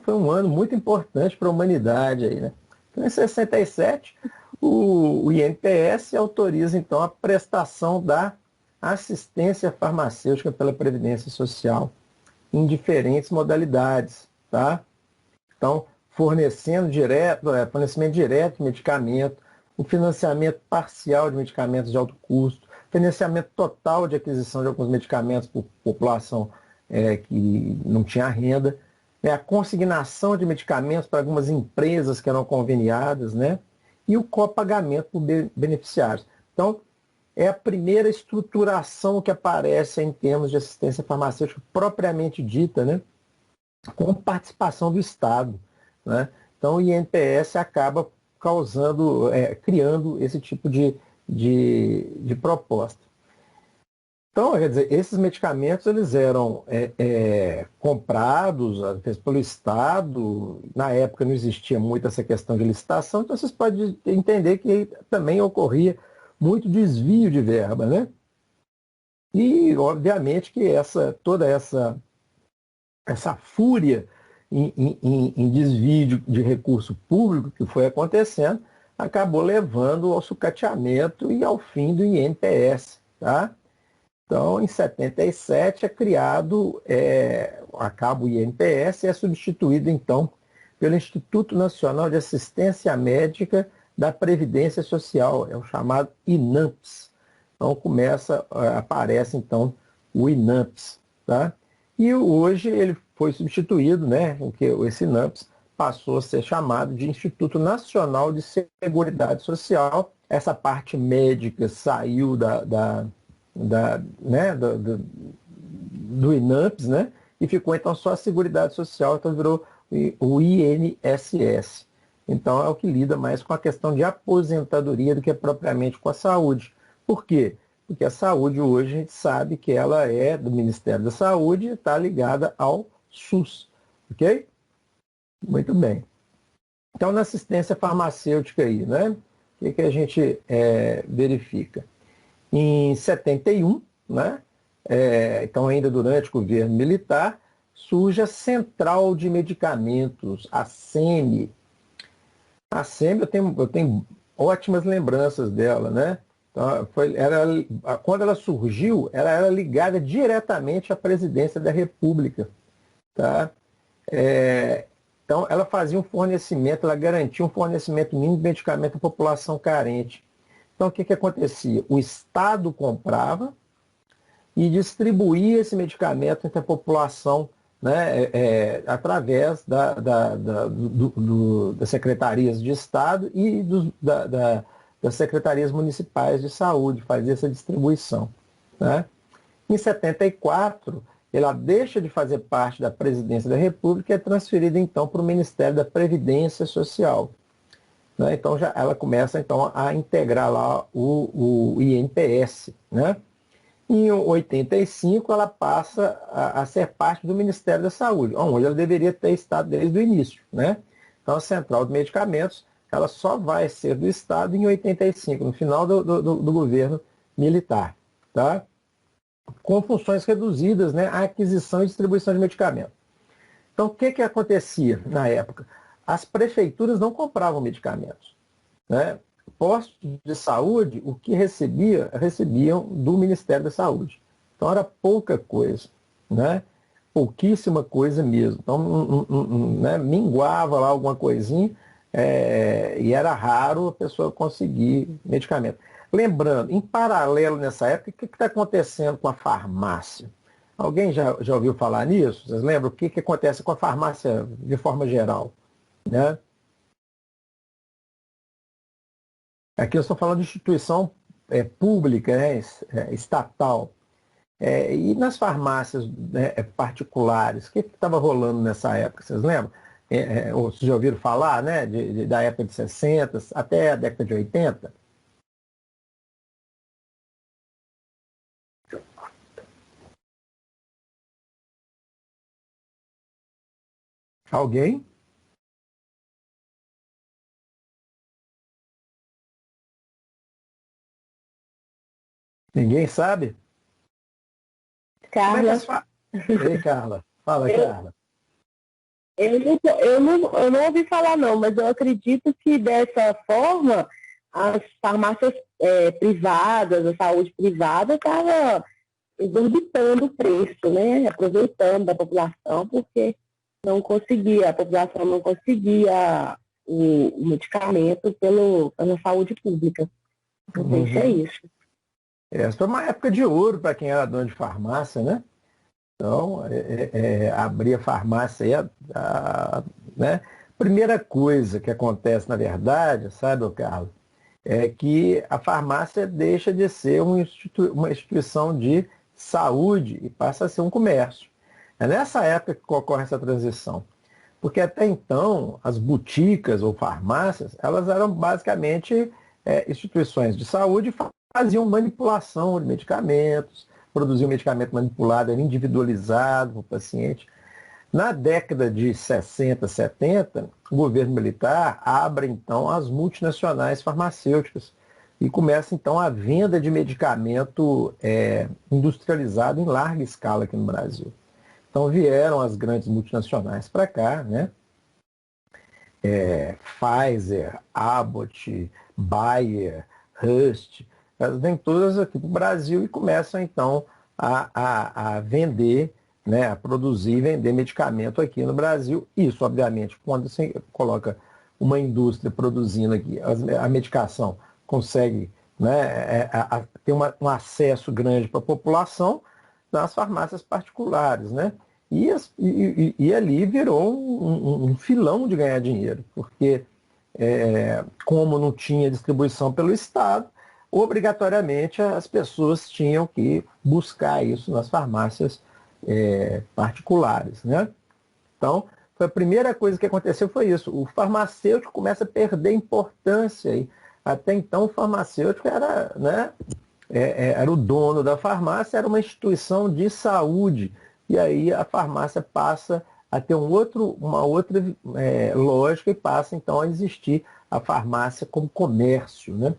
um ano muito importante para a humanidade. Aí, né? Então, em 67, o INPS autoriza então a prestação da assistência farmacêutica pela Previdência Social em diferentes modalidades. Tá? Então, fornecimento direto de medicamento, o financiamento parcial de medicamentos de alto custo, financiamento total de aquisição de alguns medicamentos por população que não tinha renda, né, a consignação de medicamentos para algumas empresas que eram conveniadas, né, e o copagamento por beneficiários. Então, é a primeira estruturação que aparece em termos de assistência farmacêutica propriamente dita, né, com participação do Estado. Né? Então, o INPS acaba criando esse tipo de proposta. Então, quer dizer, esses medicamentos eles eram comprados, às vezes, pelo Estado. Na época não existia muito essa questão de licitação, então vocês podem entender que também ocorria muito desvio de verba, né? E, obviamente, que toda essa fúria em desvio de recurso público que foi acontecendo acabou levando ao sucateamento e ao fim do INPS, tá? Então, em 77 acaba o INPS e é substituído, então, pelo Instituto Nacional de Assistência Médica da Previdência Social, é o chamado INAMPS. Então, aparece, então, o INAMPS, tá? E hoje ele foi substituído, né, porque esse INAMPS passou a ser chamado de Instituto Nacional de Seguridade Social. Essa parte médica saiu do INAMPS, né? E ficou então só a Seguridade Social, então virou o INSS. Então é o que lida mais com a questão de aposentadoria do que propriamente com a saúde. Por quê? Porque a saúde hoje a gente sabe que ela é do Ministério da Saúde e está ligada ao SUS. Ok? Muito bem. Então na assistência farmacêutica aí, né? O que a gente verifica? Em 71, né, então ainda durante o governo militar, surge a Central de Medicamentos, a CEME. A CEME eu tenho ótimas lembranças dela, né? Então, quando ela surgiu, ela era ligada diretamente à presidência da República. Tá? Então ela fazia um fornecimento, ela garantia um fornecimento mínimo de medicamento à população carente. Então, o que acontecia? O Estado comprava e distribuía esse medicamento entre a população, né, através das secretarias de Estado e das secretarias municipais de saúde, fazia essa distribuição. Né? Em 74, ela deixa de fazer parte da Presidência da República e é transferida, então, para o Ministério da Previdência Social. Né? Então ela começa então a integrar lá o INPS. Né? Em 85 ela passa a ser parte do Ministério da Saúde, onde ela deveria ter estado desde o início. Né? Então, a central de medicamentos, ela só vai ser do Estado em 85, no final do governo militar, tá? Com funções reduzidas, né, a aquisição e distribuição de medicamentos. Então, o que acontecia na época? As prefeituras não compravam medicamentos, né? Postos de saúde, o que recebiam do Ministério da Saúde. Então, era pouca coisa, né? Pouquíssima coisa mesmo. Então, né, minguava lá alguma coisinha, e era raro a pessoa conseguir medicamento. Lembrando, em paralelo nessa época, o que está acontecendo com a farmácia? Alguém já ouviu falar nisso? Vocês lembram o que acontece com a farmácia de forma geral? Né? Aqui eu estou falando de instituição pública, né, estatal. E nas farmácias, né, particulares, o que estava rolando nessa época? Vocês lembram? Ou vocês já ouviram falar, né, da época de 60 até a década de 80? Alguém? Ninguém sabe? Como é que Carla, as Ei, Carla. Fala, Carla. eu não ouvi falar não, mas eu acredito que dessa forma as farmácias privadas, a saúde privada estava exorbitando o preço, né? Aproveitando da população, porque a população não conseguia o medicamento pela saúde pública. Não sei se é Uhum. isso. Essa foi uma época de ouro para quem era dono de farmácia, né? Então, abrir a farmácia aí, né? Primeira coisa que acontece, na verdade, sabe, ô Carlos, é que a farmácia deixa de ser uma instituição de saúde e passa a ser um comércio. É nessa época que ocorre essa transição. Porque até então, as boticas ou farmácias, elas eram basicamente instituições de saúde e faziam manipulação de medicamentos, produziam medicamento manipulado, era individualizado para o paciente. Na década de 60, 70, o governo militar abre então as multinacionais farmacêuticas e começa então a venda de medicamento industrializado em larga escala aqui no Brasil. Então vieram as grandes multinacionais para cá, né? Pfizer, Abbott, Bayer, Hearst, elas vêm todas aqui para o Brasil e começam então a vender, né, a produzir e vender medicamento aqui no Brasil. Isso, obviamente, quando você coloca uma indústria produzindo aqui, a medicação consegue, né, ter um acesso grande para a população nas farmácias particulares, né? E ali virou um filão de ganhar dinheiro, porque como não tinha distribuição pelo Estado, obrigatoriamente as pessoas tinham que buscar isso nas farmácias particulares, né? Então, a primeira coisa que aconteceu foi isso. O farmacêutico começa a perder importância. E até então o farmacêutico era, né, era o dono da farmácia, era uma instituição de saúde. E aí a farmácia passa a ter uma outra lógica e passa então a existir a farmácia como comércio, né?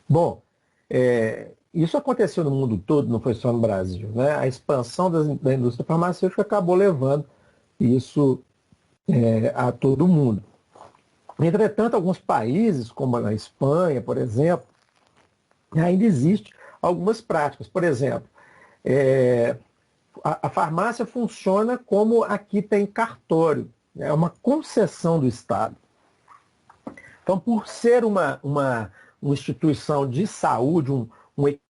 Bom, isso aconteceu no mundo todo, não foi só no Brasil, né? A expansão da indústria farmacêutica acabou levando isso a todo mundo. Entretanto, alguns países, como a Espanha, por exemplo, ainda existe algumas práticas. Por exemplo, a farmácia funciona como aqui tem cartório, é uma concessão do Estado. Então, por ser uma instituição de saúde, um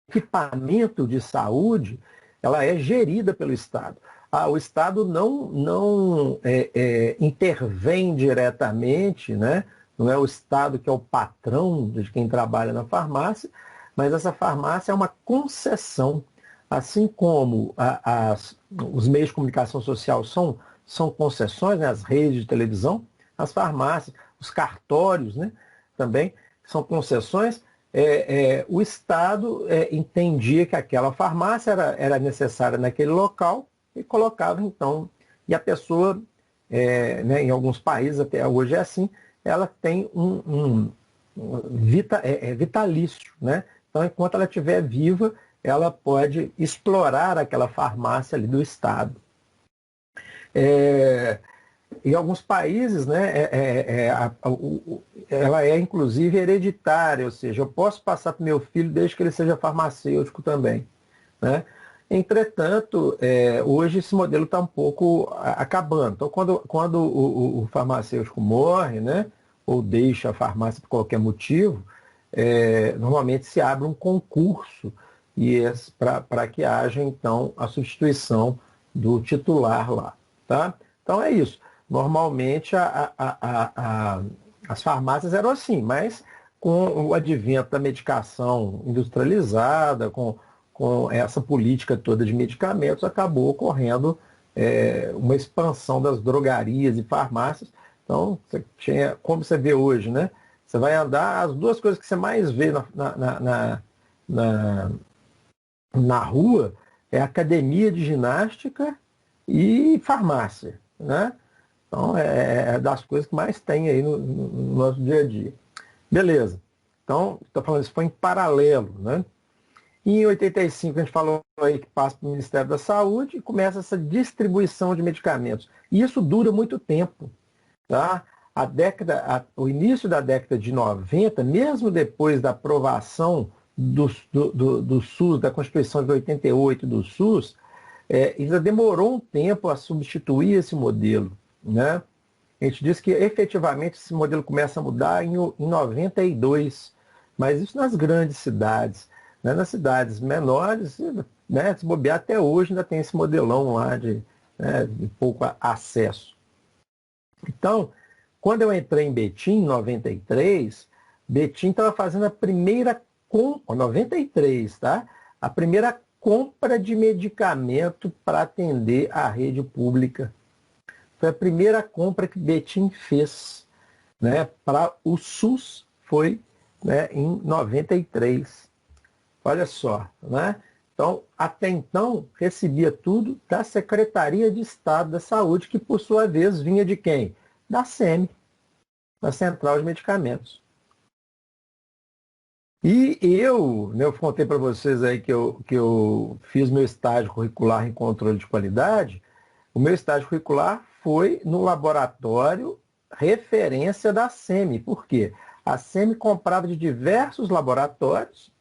equipamento de saúde, ela é gerida pelo Estado. O Estado não intervém diretamente, né? Não é o Estado que é o patrão de quem trabalha na farmácia, mas essa farmácia é uma concessão. Assim como os meios de comunicação social são concessões, né? As redes de televisão, as farmácias, os cartórios, né? Também são concessões. O Estado entendia que aquela farmácia era necessária naquele local e colocava então, e a pessoa né, em alguns países até hoje é assim, ela tem vitalício, né? Então, enquanto ela estiver viva, ela pode explorar aquela farmácia ali do Estado. Em alguns países, né, ela é inclusive hereditária, ou seja, eu posso passar para o meu filho desde que ele seja farmacêutico também, né? Entretanto, hoje esse modelo está um pouco acabando. Então, quando o farmacêutico morre, né, ou deixa a farmácia por qualquer motivo, normalmente se abre um concurso para que haja, então, a substituição do titular lá. Tá? Então, é isso. Normalmente, as farmácias eram assim, mas com o advento da medicação industrializada, com essa política toda de medicamentos, acabou ocorrendo uma expansão das drogarias e farmácias. Então, como você vê hoje, né? Você vai andar, as duas coisas que você mais vê na rua é academia de ginástica e farmácia, né? Então, é das coisas que mais tem aí no nosso dia a dia. Beleza. Então, estou falando isso foi em paralelo, né? E em 85 a gente falou aí que passa para o Ministério da Saúde e começa essa distribuição de medicamentos. E isso dura muito tempo. Tá? O início da década de 90, mesmo depois da aprovação do SUS, da Constituição de 88 do SUS, ainda demorou um tempo a substituir esse modelo. Né? A gente diz que efetivamente esse modelo começa a mudar em 92, mas isso nas grandes cidades. Né? Nas cidades menores, né, se bobear até hoje ainda tem esse modelão lá de pouco acesso. Então, quando eu entrei em Betim, em 93, Betim estava fazendo a primeira 93, tá? A primeira compra de medicamento para atender a rede pública. Foi a primeira compra que Betim fez, né, para o SUS, foi, né, em 93. Olha só, né? Então, até então, recebia tudo da Secretaria de Estado da Saúde, que por sua vez vinha de quem? Da SEMI, da Central de Medicamentos. E eu contei para vocês aí que eu fiz meu estágio curricular em controle de qualidade. O meu estágio curricular foi no laboratório referência da SEMI. Por quê? A SEMI comprava de diversos laboratórios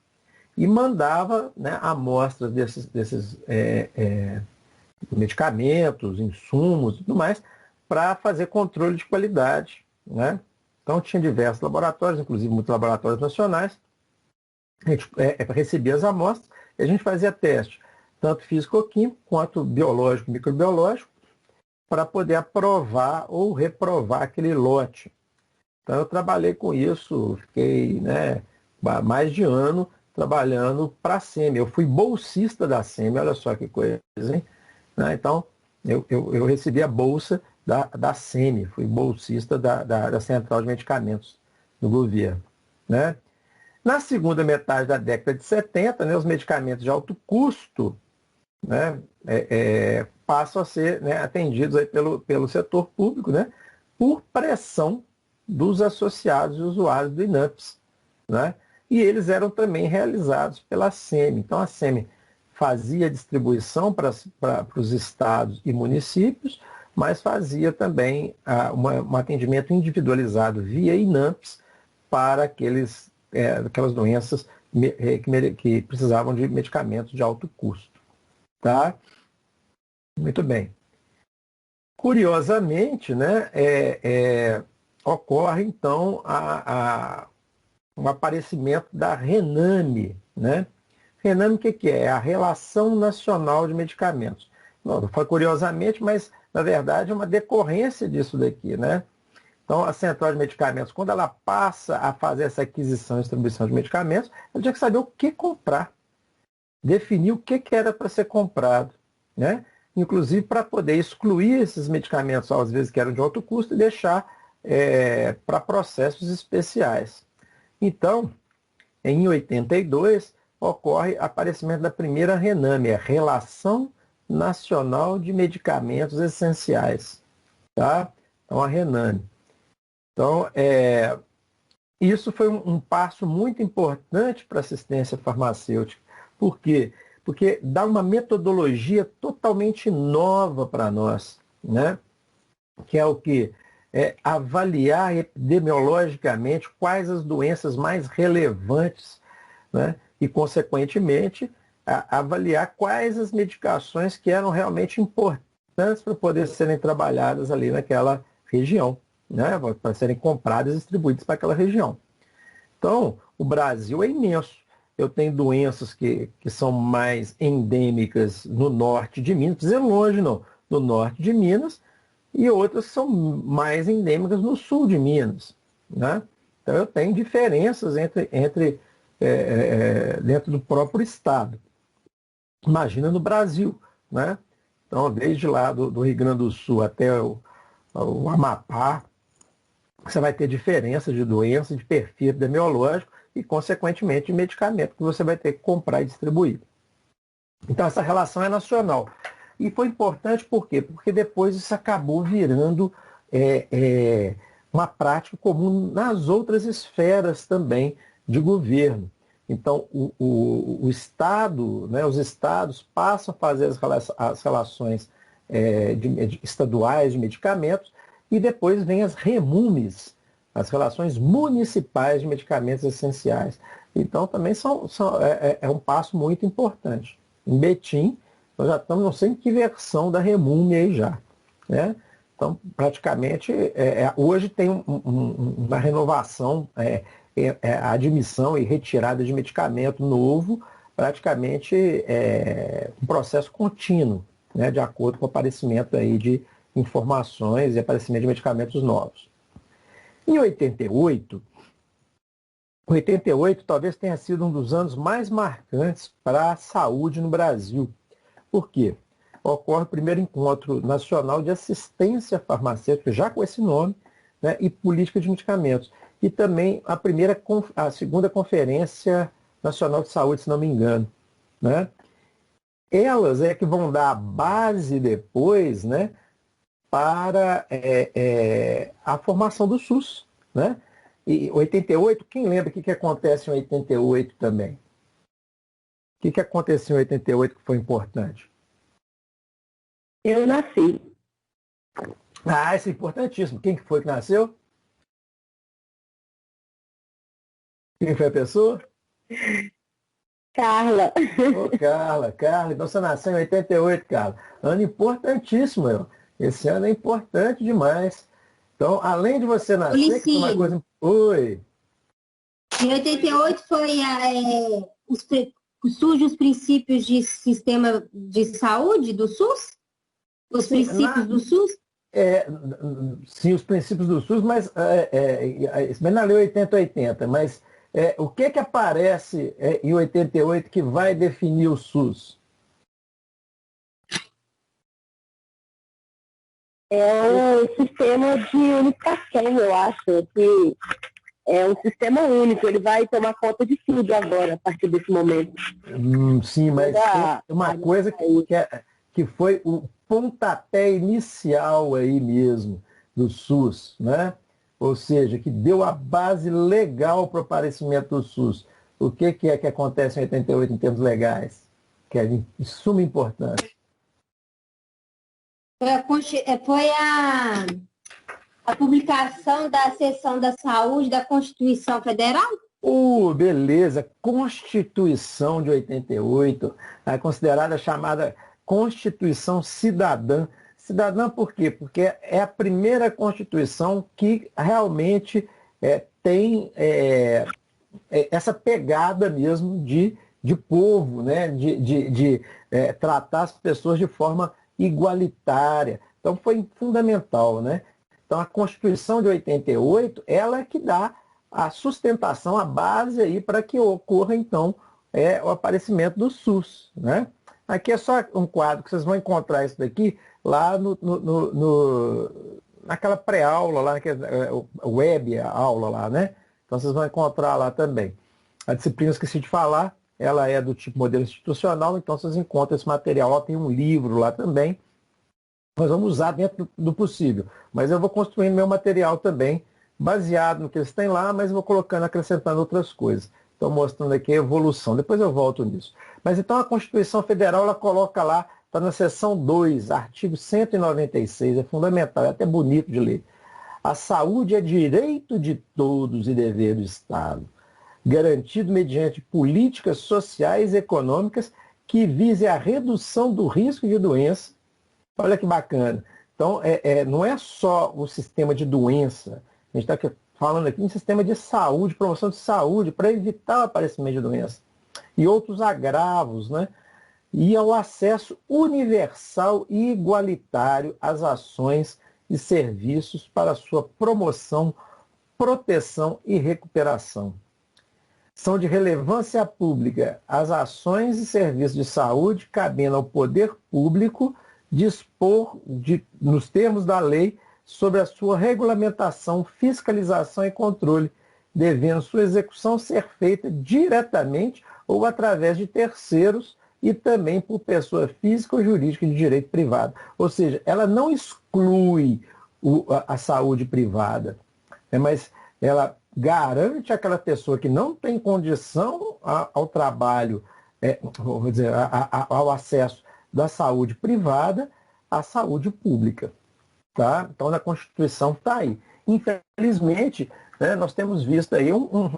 e mandava, né, amostras desses medicamentos, insumos e tudo mais, para fazer controle de qualidade. Né? Então tinha diversos laboratórios, inclusive muitos laboratórios nacionais. A gente recebia as amostras e a gente fazia teste, tanto físico-químico quanto biológico, microbiológico, para poder aprovar ou reprovar aquele lote. Então eu trabalhei com isso, fiquei, né, mais de ano trabalhando para a SEMI. Eu fui bolsista da SEMI, olha só que coisa, hein? Né? Então, eu recebi a bolsa da SEMI, fui bolsista da Central de Medicamentos do governo. Né? Na segunda metade da década de 70, né, os medicamentos de alto custo, né, passam a ser, né, atendidos aí pelo setor público, né, por pressão dos associados e usuários do INAMPS. Né? E eles eram também realizados pela SEMI. Então, a SEMI fazia distribuição para os estados e municípios, mas fazia também um atendimento individualizado via INAMPS para aquelas doenças que precisavam de medicamentos de alto custo. Tá? Muito bem. Curiosamente, né, ocorre, então, um aparecimento da RENAME. Né? RENAME, o que é? É a Relação Nacional de Medicamentos. Não foi curiosamente, mas, na verdade, é uma decorrência disso daqui. Né? Então, a Central de Medicamentos, quando ela passa a fazer essa aquisição e distribuição de medicamentos, ela tinha que saber o que comprar, definir o que era para ser comprado. Né? Inclusive para poder excluir esses medicamentos, às vezes que eram de alto custo, e deixar para processos especiais. Então, em 82, ocorre o aparecimento da primeira RENAME, a Relação Nacional de Medicamentos Essenciais. tá? Então, a Rename. Então, isso foi um passo muito importante para a assistência farmacêutica. Por quê? Porque dá uma metodologia totalmente nova para nós, né? Que é o quê? É avaliar epidemiologicamente quais as doenças mais relevantes, né? E, consequentemente, avaliar quais as medicações que eram realmente importantes para poder serem trabalhadas ali naquela região, né? Para serem compradas e distribuídas para aquela região. Então, o Brasil é imenso. Eu tenho doenças que são mais endêmicas no norte de Minas, não precisa ir longe não, no norte de Minas, e outras são mais endêmicas no sul de Minas, né? Então eu tenho diferenças dentro do próprio estado. Imagina no Brasil, né? Então, desde lá do Rio Grande do Sul até o Amapá, você vai ter diferença de doença, de perfil epidemiológico e, consequentemente, de medicamento que você vai ter que comprar e distribuir. Então, essa relação é nacional. E foi importante por quê? Porque depois isso acabou virando uma prática comum nas outras esferas também de governo. Então, o Estado, né, os estados passam a fazer as relações estaduais de medicamentos e depois vem as REMUMES, as relações municipais de medicamentos essenciais. Então, também é um passo muito importante. Em Betim, nós já estamos, não sei em que versão da REMUME aí já, né? Então, praticamente, hoje tem uma renovação, a admissão e retirada de medicamento novo, praticamente um processo contínuo, né, de acordo com o aparecimento aí de informações e aparecimento de medicamentos novos. Em 88 talvez tenha sido um dos anos mais marcantes para a saúde no Brasil. Por quê? Ocorre o primeiro encontro nacional de assistência farmacêutica, já com esse nome, né, e política de medicamentos. E também a segunda Conferência Nacional de Saúde, se não me engano, né? Elas que vão dar a base depois, né, para a formação do SUS, né? E 88, quem lembra o que acontece em 88 também? O que aconteceu em 88 que foi importante? Eu nasci. Ah, isso é importantíssimo. Quem que foi que nasceu? Quem foi a pessoa? Carla. Ô, Carla. Então você nasceu em 88, Carla. Ano importantíssimo, meu. Esse ano é importante demais. Então, além de você nascer, que foi uma coisa... Oi. Em 88 surgem os princípios de sistema de saúde do SUS? Os princípios do SUS? Sim, os princípios do SUS, mas na Lei 8080, mas o que aparece em 88 que vai definir o SUS? É um sistema de unificação, eu acho, que é um sistema único, ele vai tomar conta de tudo agora, a partir desse momento. Sim, mas tem uma coisa que foi o pontapé inicial aí mesmo do SUS, né? Ou seja, que deu a base legal para o aparecimento do SUS. O que é que acontece em 88 em termos legais? Que é de suma importância. Foi a publicação da seção da saúde da Constituição Federal? Beleza. Constituição de 88, é considerada chamada Constituição Cidadã. Cidadã por quê? Porque é a primeira Constituição que realmente tem essa pegada mesmo de povo, né? de tratar as pessoas de forma igualitária. Então foi fundamental, né? Então a Constituição de 88, ela é que dá a sustentação, a base aí para que ocorra então o aparecimento do SUS, né? Aqui é só um quadro que vocês vão encontrar isso daqui lá naquela pré-aula, lá naquela web aula lá, né? Então vocês vão encontrar lá também. A disciplina, esqueci de falar, ela é do tipo modelo institucional, então vocês encontram esse material. Ó, tem um livro lá também, nós vamos usar dentro do possível. Mas eu vou construindo meu material também, baseado no que eles têm lá, mas vou colocando, acrescentando outras coisas. Estou mostrando aqui a evolução, depois eu volto nisso. Mas então a Constituição Federal, ela coloca lá, está na seção 2, artigo 196, é fundamental, é até bonito de ler. A saúde é direito de todos e dever do Estado, garantido mediante políticas sociais e econômicas que visem a redução do risco de doença. Olha que bacana. Então, não é só o sistema de doença, a gente está falando aqui em sistema de saúde, promoção de saúde, para evitar o aparecimento de doença. E outros agravos, né? E ao acesso universal e igualitário às ações e serviços para sua promoção, proteção e recuperação. São de relevância pública as ações e serviços de saúde, cabendo ao poder público dispor, nos termos da lei, sobre a sua regulamentação, fiscalização e controle, devendo sua execução ser feita diretamente ou através de terceiros e também por pessoa física ou jurídica de direito privado. Ou seja, ela não exclui a saúde privada, né, mas ela garante àquela pessoa que não tem condição ao trabalho, vou dizer, ao acesso da saúde privada à saúde pública. Tá? Então, a Constituição está aí. Infelizmente, né, nós temos visto aí um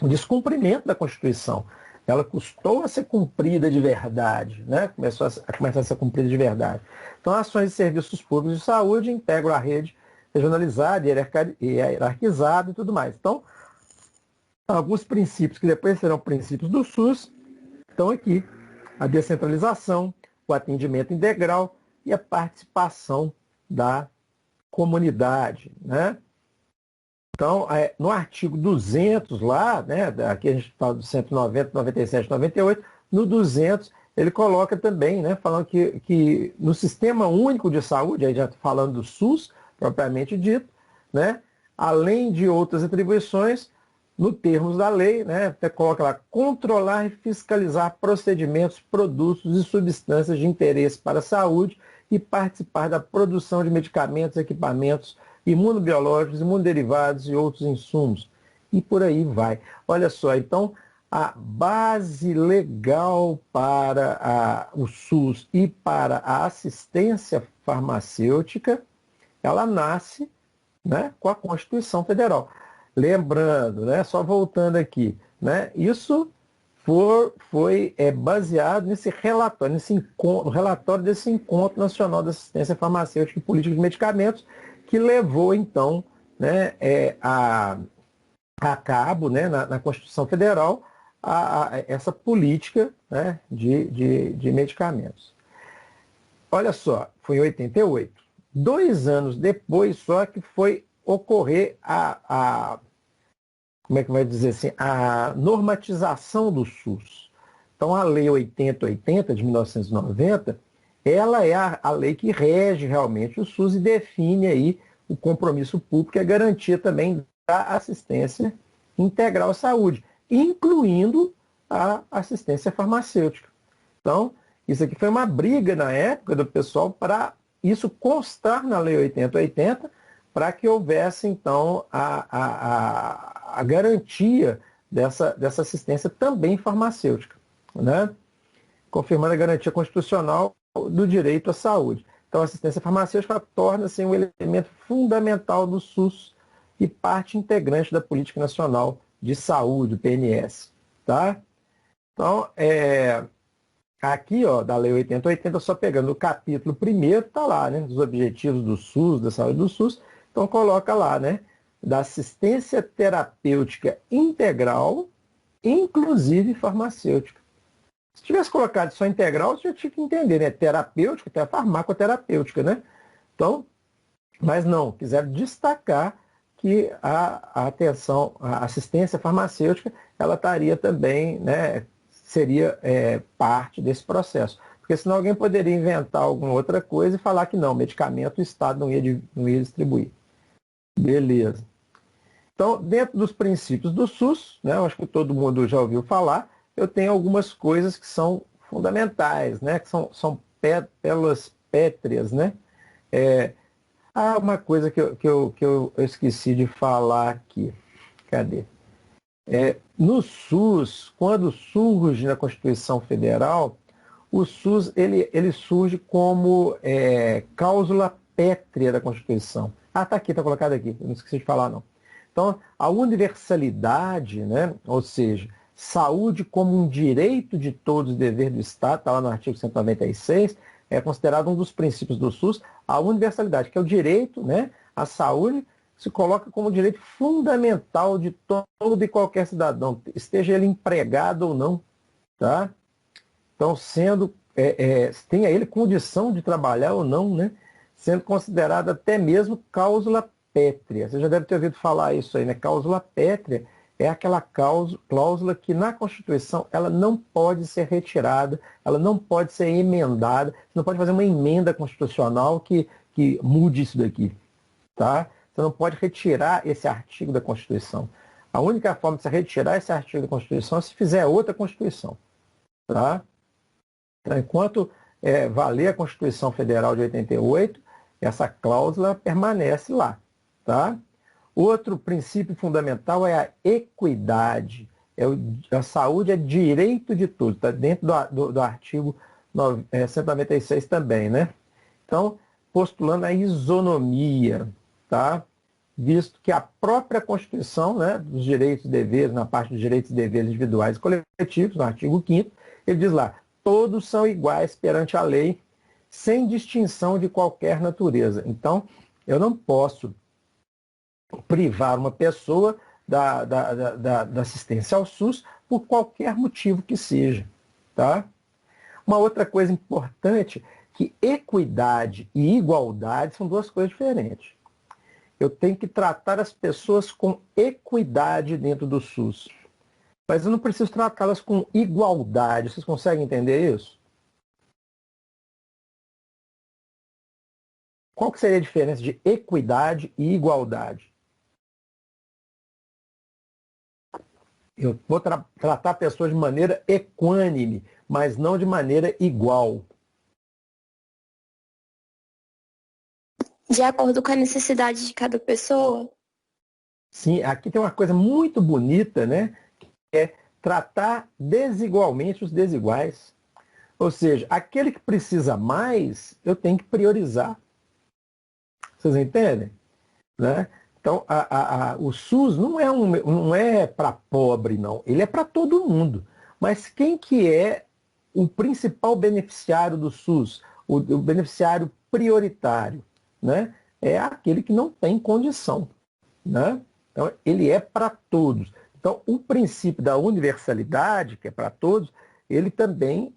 descumprimento da Constituição. Ela custou a ser cumprida de verdade, né? Começou a ser cumprida de verdade. Então, ações e serviços públicos de saúde integram a rede regionalizada e hierarquizada e tudo mais. Então, alguns princípios que depois serão princípios do SUS estão aqui. A descentralização, o atendimento integral e a participação da comunidade, né? Então, no artigo 200 lá, né, aqui a gente fala do 190, 97, 98, no 200 ele coloca também, né, falando que no Sistema Único de Saúde, aí já falando do SUS, propriamente dito, né, além de outras atribuições, no termos da lei, né, até coloca lá, controlar e fiscalizar procedimentos, produtos e substâncias de interesse para a saúde e participar da produção de medicamentos, equipamentos imunobiológicos, imunoderivados e outros insumos. E por aí vai. Olha só, então, a base legal para o SUS e para a assistência farmacêutica, ela nasce, né, com a Constituição Federal. Lembrando, né, só voltando aqui, né, isso foi baseado nesse relatório, no relatório desse Encontro Nacional de Assistência Farmacêutica e Política de Medicamentos, que levou, então, né, a cabo, né, na Constituição Federal, essa política, né, de medicamentos. Olha só, foi em 88. 2 anos depois só que foi ocorrer como é que vai dizer assim, a normatização do SUS. Então, a Lei 8080 de 1990, ela é a lei que rege realmente o SUS e define aí o compromisso público e a garantia também da assistência integral à saúde, incluindo a assistência farmacêutica. Então, isso aqui foi uma briga na época do pessoal para isso constar na Lei 8080, para que houvesse, então, a garantia dessa assistência também farmacêutica, né? Confirmando a garantia constitucional do direito à saúde. Então, a assistência farmacêutica torna-se um elemento fundamental do SUS e parte integrante da Política Nacional de Saúde, o PNS. Tá? Então, aqui, ó, da Lei 8080, só pegando o capítulo 1º, está lá, né, dos objetivos do SUS, da saúde do SUS. Então, coloca lá, né, da assistência terapêutica integral, inclusive farmacêutica. Se tivesse colocado só integral, você já tinha que entender, né? Terapêutica, até farmacoterapêutica, né? Então, mas não, quiseram destacar que a atenção, a assistência farmacêutica, ela estaria também, né, seria parte desse processo. Porque senão alguém poderia inventar alguma outra coisa e falar que não, medicamento o Estado não ia distribuir. Beleza. Então, dentro dos princípios do SUS, né, eu acho que todo mundo já ouviu falar, eu tenho algumas coisas que são fundamentais, né, que são pétreas, né? Uma coisa que eu esqueci de falar aqui. Cadê? No SUS, quando surge na Constituição Federal, o SUS ele surge como cláusula pétrea da Constituição. Está aqui, está colocado aqui, eu não esqueci de falar não. Então, a universalidade, né, ou seja, saúde como um direito de todos, dever do Estado, está lá no artigo 196, é considerado um dos princípios do SUS, a universalidade, que é o direito, né, à saúde, se coloca como direito fundamental de todo e qualquer cidadão, esteja ele empregado ou não, tá? Então, tenha ele condição de trabalhar ou não, né? Sendo considerado até mesmo cláusula pétrea. Você já deve ter ouvido falar isso aí, né? Cláusula pétrea é aquela cláusula que na Constituição ela não pode ser retirada, ela não pode ser emendada, você não pode fazer uma emenda constitucional que mude isso daqui, tá? Você não pode retirar esse artigo da Constituição. A única forma de você retirar esse artigo da Constituição é se fizer outra Constituição, tá? Então, enquanto valer a Constituição Federal de 88, essa cláusula permanece lá, tá? Outro princípio fundamental é a equidade. A saúde é direito de todos, está dentro do artigo 196 também, né? Então, postulando a isonomia, tá? Visto que a própria Constituição, né, dos direitos e deveres, na parte dos direitos e deveres individuais e coletivos, no artigo 5º, ele diz lá, todos são iguais perante a lei, sem distinção de qualquer natureza. Então, eu não posso privar uma pessoa da assistência ao SUS por qualquer motivo que seja, tá? Uma outra coisa importante, que equidade e igualdade são duas coisas diferentes. Eu tenho que tratar as pessoas com equidade dentro do SUS, mas eu não preciso tratá-las com igualdade. Vocês conseguem entender isso? Qual que seria a diferença de equidade e igualdade? Eu vou tratar pessoas de maneira equânime, mas não de maneira igual. De acordo com a necessidade de cada pessoa? Sim, aqui tem uma coisa muito bonita, né? Que é tratar desigualmente os desiguais. Ou seja, aquele que precisa mais, eu tenho que priorizar. Vocês entendem? Né? Então, o SUS não é para pobre, não. Ele é para todo mundo. Mas quem que é o principal beneficiário do SUS? O beneficiário prioritário, né? É aquele que não tem condição, né? Então, ele é para todos. Então, o princípio da universalidade, que é para todos, ele também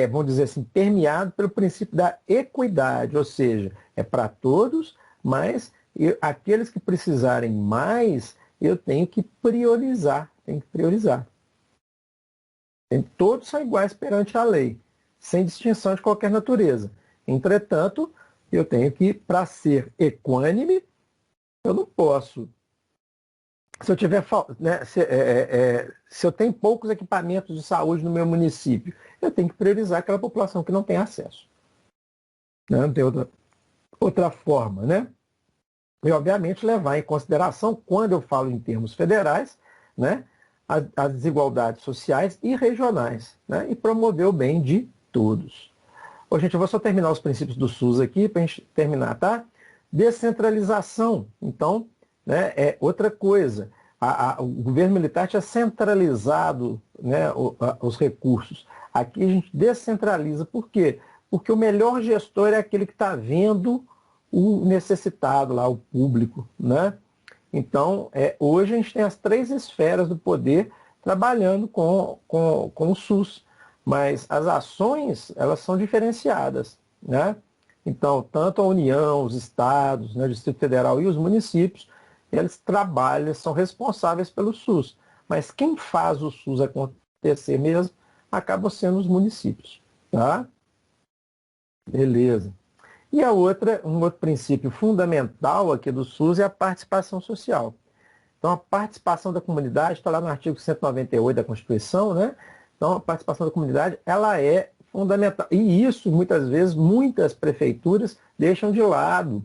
vamos dizer assim, permeado pelo princípio da equidade, ou seja, é para todos, mas aqueles que precisarem mais, eu tenho que priorizar, Todos são iguais perante a lei, sem distinção de qualquer natureza. Entretanto, eu tenho que, para ser equânime, eu não posso. Se eu tiver, né, se eu tenho poucos equipamentos de saúde no meu município, eu tenho que priorizar aquela população que não tem acesso. Né? Não tem outra forma, né? E, obviamente, levar em consideração, quando eu falo em termos federais, né, as desigualdades sociais e regionais, né, e promover o bem de todos. Ô, gente, eu vou só terminar os princípios do SUS aqui, para a gente terminar, tá? Descentralização. Então, né, é outra coisa. O governo militar tinha centralizado, né, os recursos. Aqui a gente descentraliza. Por quê? Porque o melhor gestor é aquele que está vendo o necessitado lá, o público, né? Então, hoje a gente tem as 3 esferas do poder trabalhando com o SUS, mas as ações, elas são diferenciadas, né? Então, tanto a União, os estados, né, o Distrito Federal e os municípios, eles trabalham, são responsáveis pelo SUS, mas quem faz o SUS acontecer mesmo acabam sendo os municípios, tá? Beleza. E um outro princípio fundamental aqui do SUS é a participação social. Então, a participação da comunidade está lá no artigo 198 da Constituição, né? Então, a participação da comunidade, ela é fundamental. E isso, muitas vezes, muitas prefeituras deixam de lado,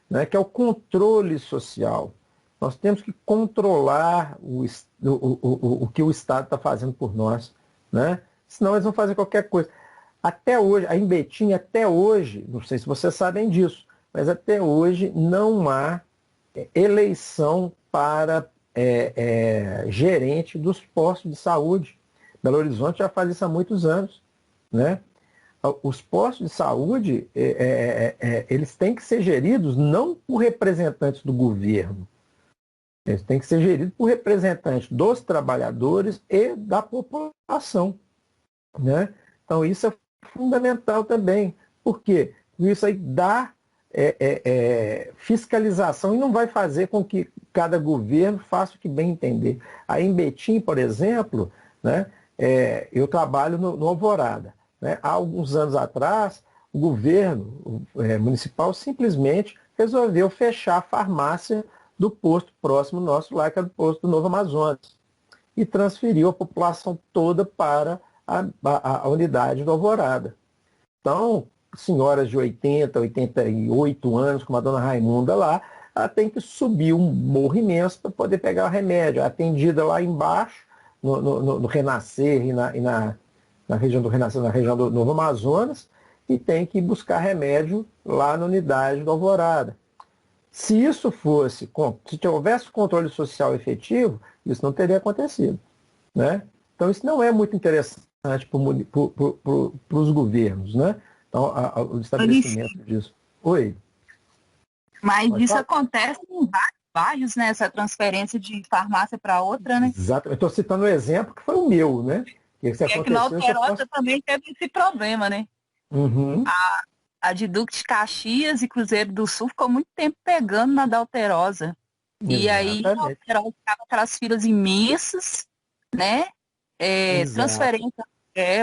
né, que é o controle social. Nós temos que controlar o que o Estado está fazendo por nós, né? Senão eles vão fazer qualquer coisa. Até hoje, a Betim, até hoje, não sei se vocês sabem disso, mas até hoje não há eleição para gerente dos postos de saúde. Belo Horizonte já faz isso há muitos anos, né? Os postos de saúde, eles têm que ser geridos não por representantes do governo, eles têm que ser geridos por representantes dos trabalhadores e da população, né? Então isso é fundamental também. Por quê? Porque isso aí dá fiscalização e não vai fazer com que cada governo faça o que bem entender. Aí em Betim, por exemplo, né, eu trabalho no Alvorada. Né? Há alguns anos atrás, o governo municipal simplesmente resolveu fechar a farmácia do posto próximo nosso lá, que é do posto do Novo Amazonas, e transferiu a população toda para a unidade do Alvorada. Então, senhoras de 80, 88 anos, como a dona Raimunda lá, ela tem que subir um morro imenso para poder pegar o remédio. Atendida lá embaixo, no Renascer e na região do Renascer, na região do Novo Amazonas, e tem que buscar remédio lá na unidade do Alvorada. Se isso fosse, se houvesse controle social efetivo, isso não teria acontecido, né? Então isso não é muito interessante para os governos, né? Então, o estabelecimento disso. Oi. Mas Pode isso falar? acontece em vários bairros, né? Essa transferência de farmácia para outra, né? Exato. Eu estou citando um exemplo que foi o meu, né? Que isso É que na aconteceu, Alterosa também teve esse problema, né? Uhum. A de Duque de Caxias e Cruzeiro do Sul ficou muito tempo pegando na da Alterosa. E aí a Exatamente. Alterosa ficava aquelas filas imensas, né? Exato. Transferência.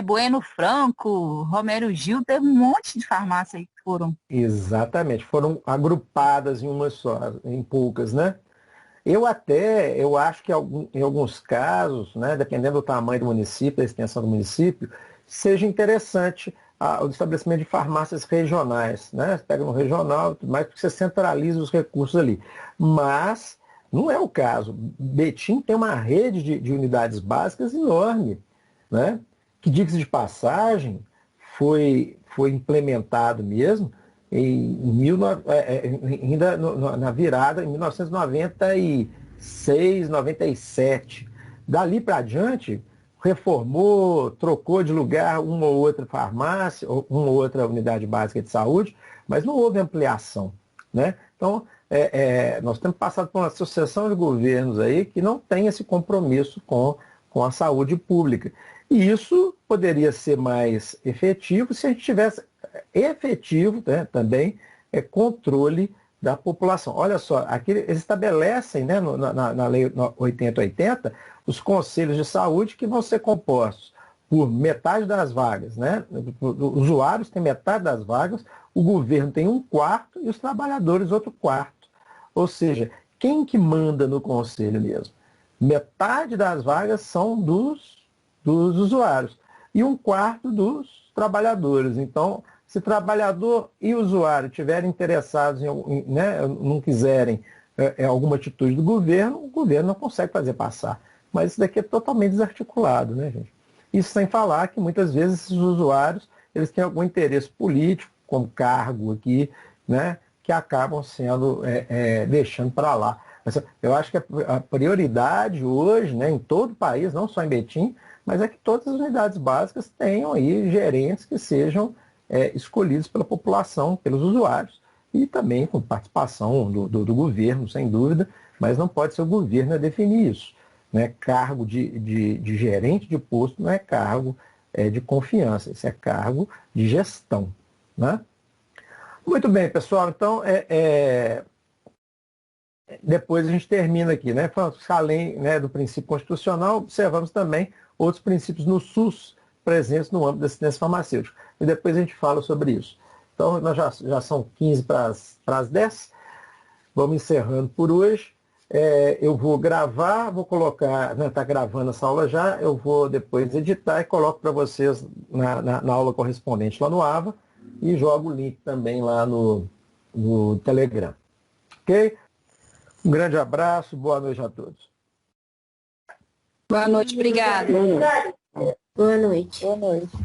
Bueno Franco, Romero Gil, teve um monte de farmácia aí que foram. Exatamente. Foram agrupadas em uma só, em poucas, né? Eu acho que em alguns casos, né, dependendo do tamanho do município, da extensão do município, seja interessante o estabelecimento de farmácias regionais, né? Você pega no regional, tudo mais, porque você centraliza os recursos ali. Mas não é o caso. Betim tem uma rede de unidades básicas enorme, né? Que, diga-se de passagem, foi implementado mesmo ainda na virada, em 1996, 97. Dali para diante, reformou, trocou de lugar uma ou outra farmácia, ou uma ou outra unidade básica de saúde, mas não houve ampliação, né? Então, nós temos passado por uma sucessão de governos aí que não tem esse compromisso com a saúde pública. E isso poderia ser mais efetivo se a gente tivesse efetivo, né, também controle da população. Olha só, aqui eles estabelecem, né, na Lei 8080 os conselhos de saúde que vão ser compostos por metade das vagas, né? Os usuários têm metade das vagas, o governo tem um quarto e os trabalhadores outro quarto. Ou seja, quem que manda no conselho mesmo? Metade das vagas são dos usuários e um quarto dos trabalhadores. Então, se trabalhador e usuário estiverem interessados né, não quiserem alguma atitude do governo, o governo não consegue fazer passar. Mas isso daqui é totalmente desarticulado, né, gente? Isso sem falar que muitas vezes esses usuários eles têm algum interesse político, como cargo aqui, né, que acabam sendo deixando para lá. Mas eu acho que a prioridade hoje, né, em todo o país, não só em Betim, mas é que todas as unidades básicas tenham aí gerentes que sejam escolhidos pela população, pelos usuários, e também com participação do governo, sem dúvida, mas não pode ser o governo a definir isso. Né? Cargo de gerente de posto não é cargo de confiança, isso é cargo de gestão. Né? Muito bem, pessoal, então depois a gente termina aqui, né? Além, né, do princípio constitucional, observamos também outros princípios no SUS presentes no âmbito da assistência farmacêutica. E depois a gente fala sobre isso. Então, nós já são 15 para as 10. Vamos encerrando por hoje. eu vou gravar, vou colocar, né, tá gravando essa aula já, eu vou depois editar e coloco para vocês na aula correspondente lá no AVA e jogo o link também lá no Telegram. Ok? Um grande abraço, boa noite a todos. Boa noite, obrigada. Boa noite. Boa noite. Boa noite.